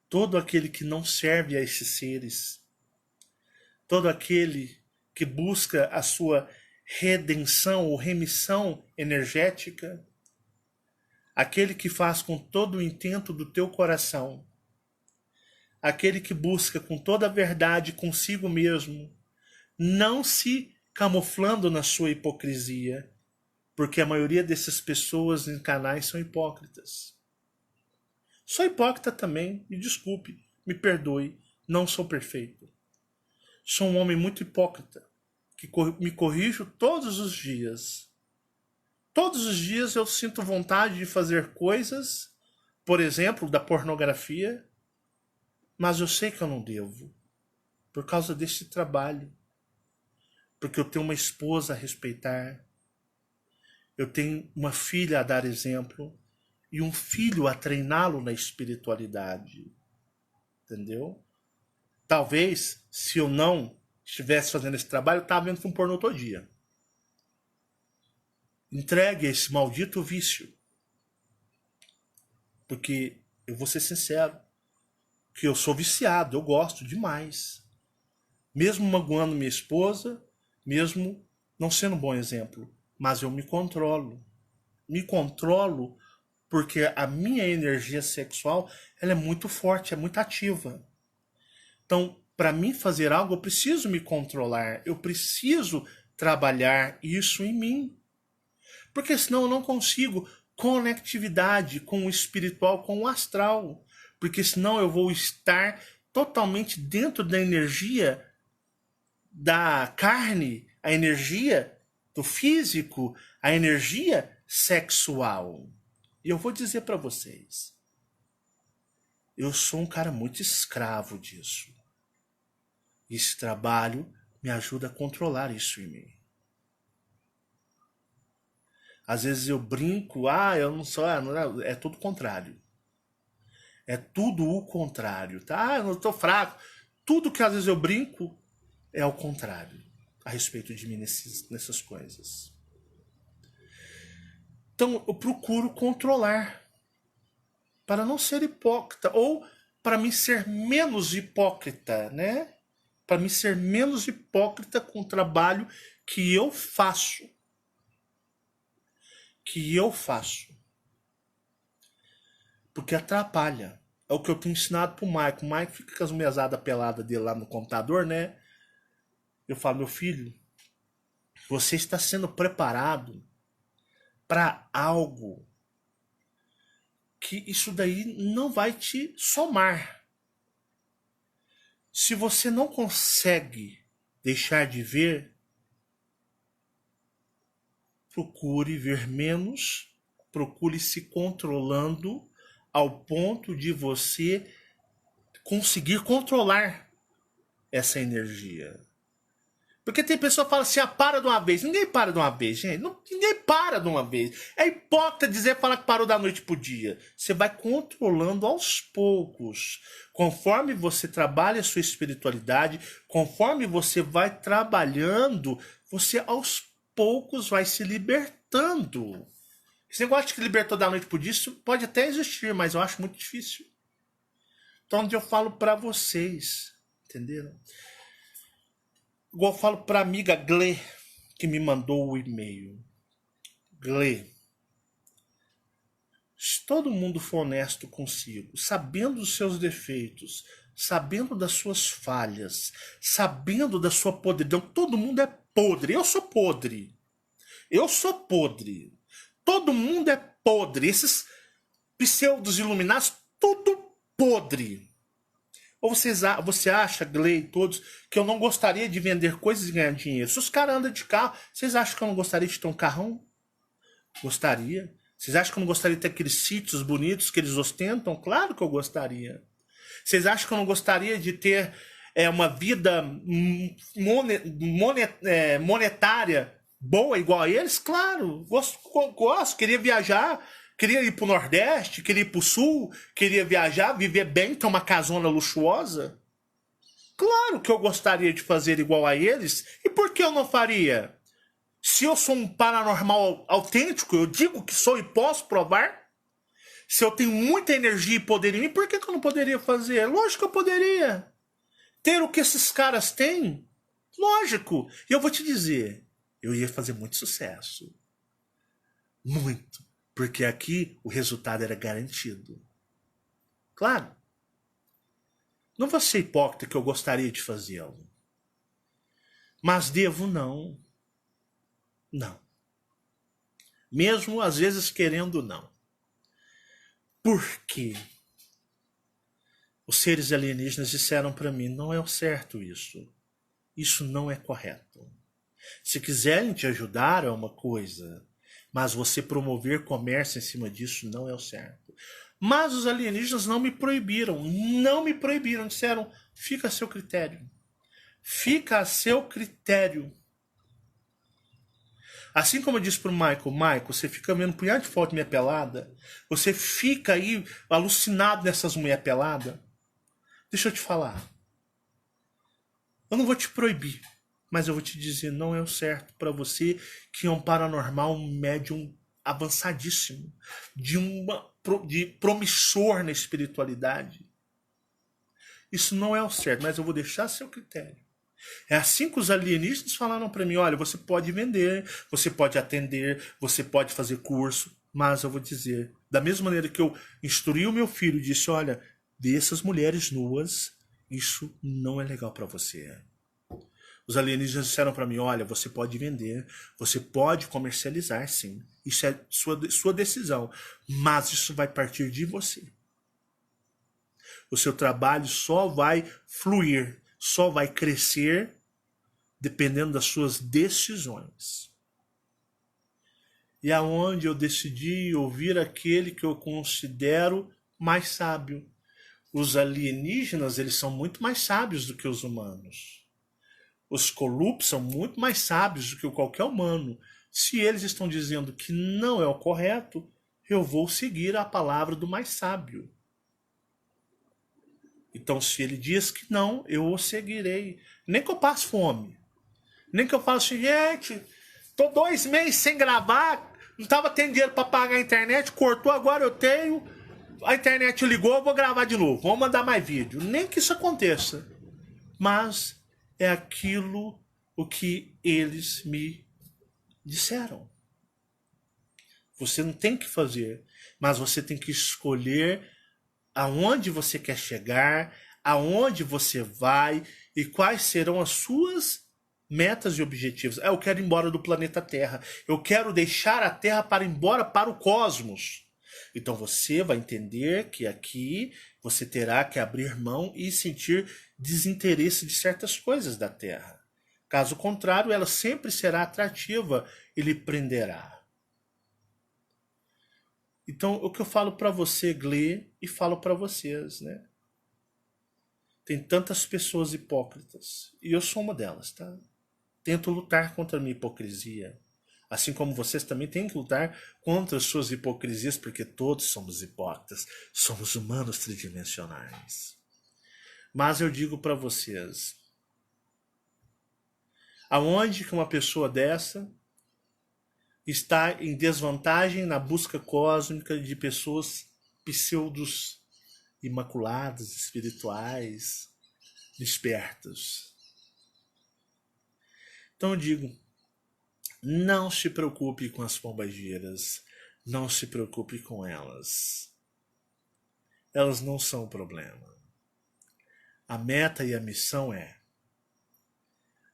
todo aquele que não serve a esses seres, todo aquele que busca a sua redenção ou remissão energética, aquele que faz com todo o intento do teu coração, aquele que busca com toda a verdade consigo mesmo, não se camuflando na sua hipocrisia, porque a maioria dessas pessoas em canais são hipócritas. Sou hipócrita também, me desculpe, me perdoe, não sou perfeito. Sou um homem muito hipócrita, que me corrijo todos os dias. Todos os dias eu sinto vontade de fazer coisas, por exemplo, da pornografia, mas eu sei que eu não devo, por causa desse trabalho. Porque eu tenho uma esposa a respeitar, eu tenho uma filha a dar exemplo, e um filho a treiná-lo na espiritualidade. Entendeu? Talvez, se eu não estivesse fazendo esse trabalho, eu estava vendo filme pornô todo dia. Entregue esse maldito vício. Porque eu vou ser sincero, que eu sou viciado, eu gosto demais. Mesmo magoando minha esposa, mesmo não sendo um bom exemplo, mas eu me controlo. Me controlo porque a minha energia sexual ela é muito forte, é muito ativa. Então, para mim fazer algo, eu preciso me controlar, eu preciso trabalhar isso em mim. Porque senão eu não consigo conectividade com o espiritual, com o astral. Porque senão eu vou estar totalmente dentro da energia da carne, a energia do físico, a energia sexual. E eu vou dizer para vocês, eu sou um cara muito escravo disso. Esse trabalho me ajuda a controlar isso em mim. Às vezes eu brinco, eu não sou, é tudo o contrário. É tudo o contrário, tá? Eu não tô fraco. Tudo que às vezes eu brinco é o contrário a respeito de mim nessas coisas. Então eu procuro controlar para não ser hipócrita ou para mim ser menos hipócrita, né? Para mim ser menos hipócrita com o trabalho que eu faço. Porque atrapalha. É o que eu tenho ensinado pro Mike. O Mike fica com as mesadas peladas dele lá no computador, né? Eu falo, meu filho, você está sendo preparado para algo que isso daí não vai te somar. Se você não consegue deixar de ver, procure ver menos, procure se controlando ao ponto de você conseguir controlar essa energia. Porque tem pessoa que fala assim, para de uma vez. Ninguém para de uma vez, gente. Ninguém para de uma vez. É hipócrita falar que parou da noite pro dia. Você vai controlando aos poucos. Conforme você trabalha a sua espiritualidade, conforme você vai trabalhando, você aos poucos vai se libertando. Esse negócio de que libertou da noite pro dia, isso pode até existir, mas eu acho muito difícil. Então, onde eu falo para vocês, entenderam? Igual eu falo para a amiga Glê, que me mandou o e-mail. Glê, se todo mundo for honesto consigo, sabendo dos seus defeitos, sabendo das suas falhas, sabendo da sua podridão, todo mundo é podre. Eu sou podre. Todo mundo é podre. Esses pseudos iluminados, tudo podre. Ou você acha, Gley, todos, que eu não gostaria de vender coisas e ganhar dinheiro? Se os caras andam de carro, vocês acham que eu não gostaria de ter um carrão? Gostaria. Vocês acham que eu não gostaria de ter aqueles sítios bonitos que eles ostentam? Claro que eu gostaria. Vocês acham que eu não gostaria de ter uma vida monetária boa igual a eles? Claro, gosto, queria viajar. Queria ir pro Nordeste, queria ir pro Sul, queria viajar, viver bem, ter uma casona luxuosa. Claro que eu gostaria de fazer igual a eles. E por que eu não faria? Se eu sou um paranormal autêntico, eu digo que sou e posso provar. Se eu tenho muita energia e poder em mim, por que eu não poderia fazer? Lógico que eu poderia. Ter o que esses caras têm? Lógico. E eu vou te dizer, eu ia fazer muito sucesso. Muito. Porque aqui o resultado era garantido. Claro. Não vou ser hipócrita que eu gostaria de fazê-lo. Mas devo não. Não. Mesmo às vezes querendo não. Por quê? Os seres alienígenas disseram para mim, não é o certo isso. Isso não é correto. Se quiserem te ajudar é uma coisa, mas você promover comércio em cima disso não é o certo. Mas os alienígenas não me proibiram. Disseram, fica a seu critério. Fica a seu critério. Assim como eu disse pro Michael, você fica vendo um punhado de foto de mulher pelada, você fica aí alucinado nessas mulher pelada. Deixa eu te falar. Eu não vou te proibir, mas eu vou te dizer, não é o certo para você que é um paranormal, um médium avançadíssimo, de promissor na espiritualidade. Isso não é o certo, mas eu vou deixar a seu critério. É assim que os alienígenas falaram para mim, olha, você pode vender, você pode atender, você pode fazer curso, mas eu vou dizer, da mesma maneira que eu instruí o meu filho e disse, olha, vê essas mulheres nuas, isso não é legal para você. Os alienígenas disseram para mim, olha, você pode vender, você pode comercializar, sim. Isso é sua decisão, mas isso vai partir de você. O seu trabalho só vai fluir, só vai crescer dependendo das suas decisões. E aonde eu decidi ouvir aquele que eu considero mais sábio. Os alienígenas, eles são muito mais sábios do que os humanos. Os Colups são muito mais sábios do que qualquer humano. Se eles estão dizendo que não é o correto, eu vou seguir a palavra do mais sábio. Então, se ele diz que não, eu o seguirei. Nem que eu passe fome. Nem que eu fale assim, gente, tô 2 meses sem gravar, não tava tendo dinheiro para pagar a internet, cortou, agora eu tenho, a internet ligou, eu vou gravar de novo, vou mandar mais vídeo. Nem que isso aconteça. Mas é aquilo o que eles me disseram. Você não tem que fazer, mas você tem que escolher aonde você quer chegar, aonde você vai e quais serão as suas metas e objetivos. Eu quero ir embora do planeta Terra. Eu quero deixar a Terra para ir embora para o cosmos. Então você vai entender que aqui você terá que abrir mão e sentir desinteresse de certas coisas da Terra. Caso contrário, ela sempre será atrativa e lhe prenderá. Então, o que eu falo para você, Glê, e falo para vocês, né? Tem tantas pessoas hipócritas, e eu sou uma delas, tá? Tento lutar contra a minha hipocrisia. Assim como vocês também têm que lutar contra as suas hipocrisias, porque todos somos hipócritas, somos humanos tridimensionais. Mas eu digo para vocês, aonde que uma pessoa dessa está em desvantagem na busca cósmica de pessoas pseudos imaculadas, espirituais, despertas. Então eu digo, não se preocupe com as pombageiras, não se preocupe com elas. Elas não são o problema. A meta e a missão é: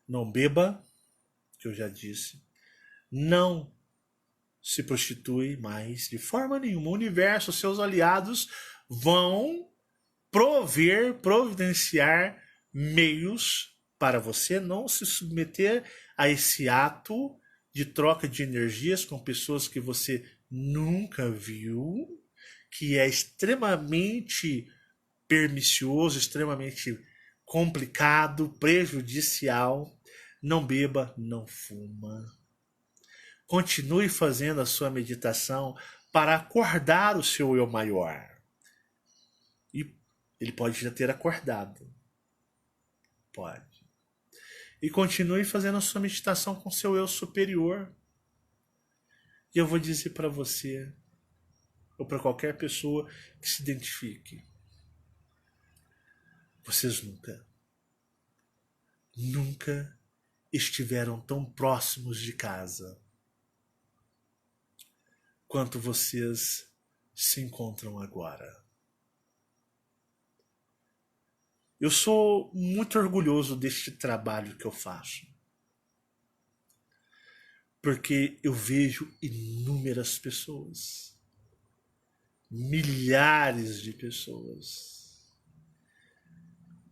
não beba, que eu já disse, não se prostitui mais de forma nenhuma. O universo, seus aliados vão providenciar meios para você não se submeter a esse ato de troca de energias com pessoas que você nunca viu, que é extremamente pernicioso, extremamente complicado, prejudicial. Não beba, não fuma. Continue fazendo a sua meditação para acordar o seu eu maior. E ele pode já ter acordado. Pode. E continue fazendo a sua meditação com seu eu superior. E eu vou dizer para você, ou para qualquer pessoa que se identifique, vocês nunca estiveram tão próximos de casa quanto vocês se encontram agora. Eu sou muito orgulhoso deste trabalho que eu faço, porque eu vejo inúmeras pessoas, milhares de pessoas,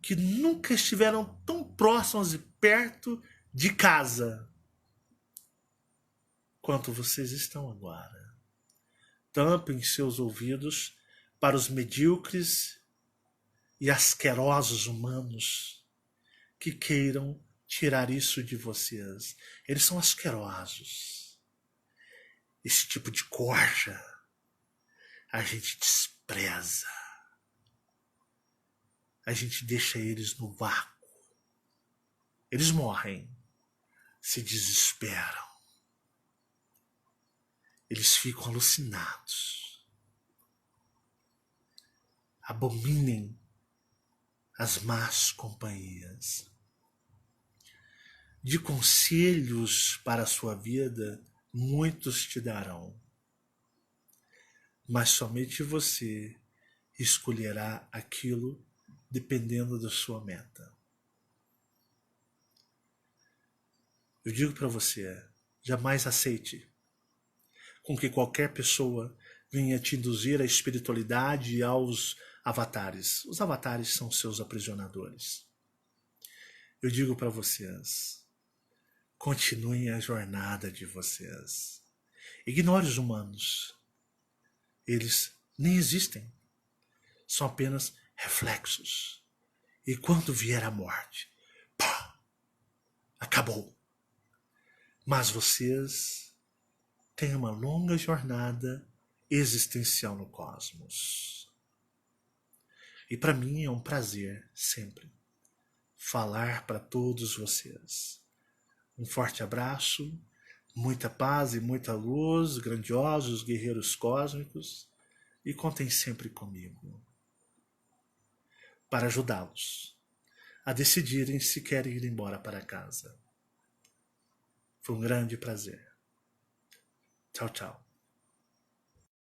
que nunca estiveram tão próximas e perto de casa quanto vocês estão agora. Tampem seus ouvidos para os medíocres e asquerosos humanos que queiram tirar isso de vocês. Eles são asquerosos. esse tipo de corja a gente despreza. A gente deixa eles no vácuo. Eles morrem, se desesperam. Eles ficam alucinados. Abominem as más companhias. De conselhos para a sua vida, muitos te darão. Mas somente você escolherá aquilo dependendo da sua meta. Eu digo para você, jamais aceite com que qualquer pessoa venha te induzir à espiritualidade e aos avatares. Os avatares são seus aprisionadores. Eu digo para vocês, continuem a jornada de vocês. Ignore os humanos. Eles nem existem. São apenas reflexos. E quando vier a morte, pá, acabou. Mas vocês têm uma longa jornada existencial no cosmos. E para mim é um prazer sempre falar para todos vocês. Um forte abraço, muita paz e muita luz, grandiosos guerreiros cósmicos, e contem sempre comigo para ajudá-los a decidirem se querem ir embora para casa. Foi um grande prazer. Tchau, tchau.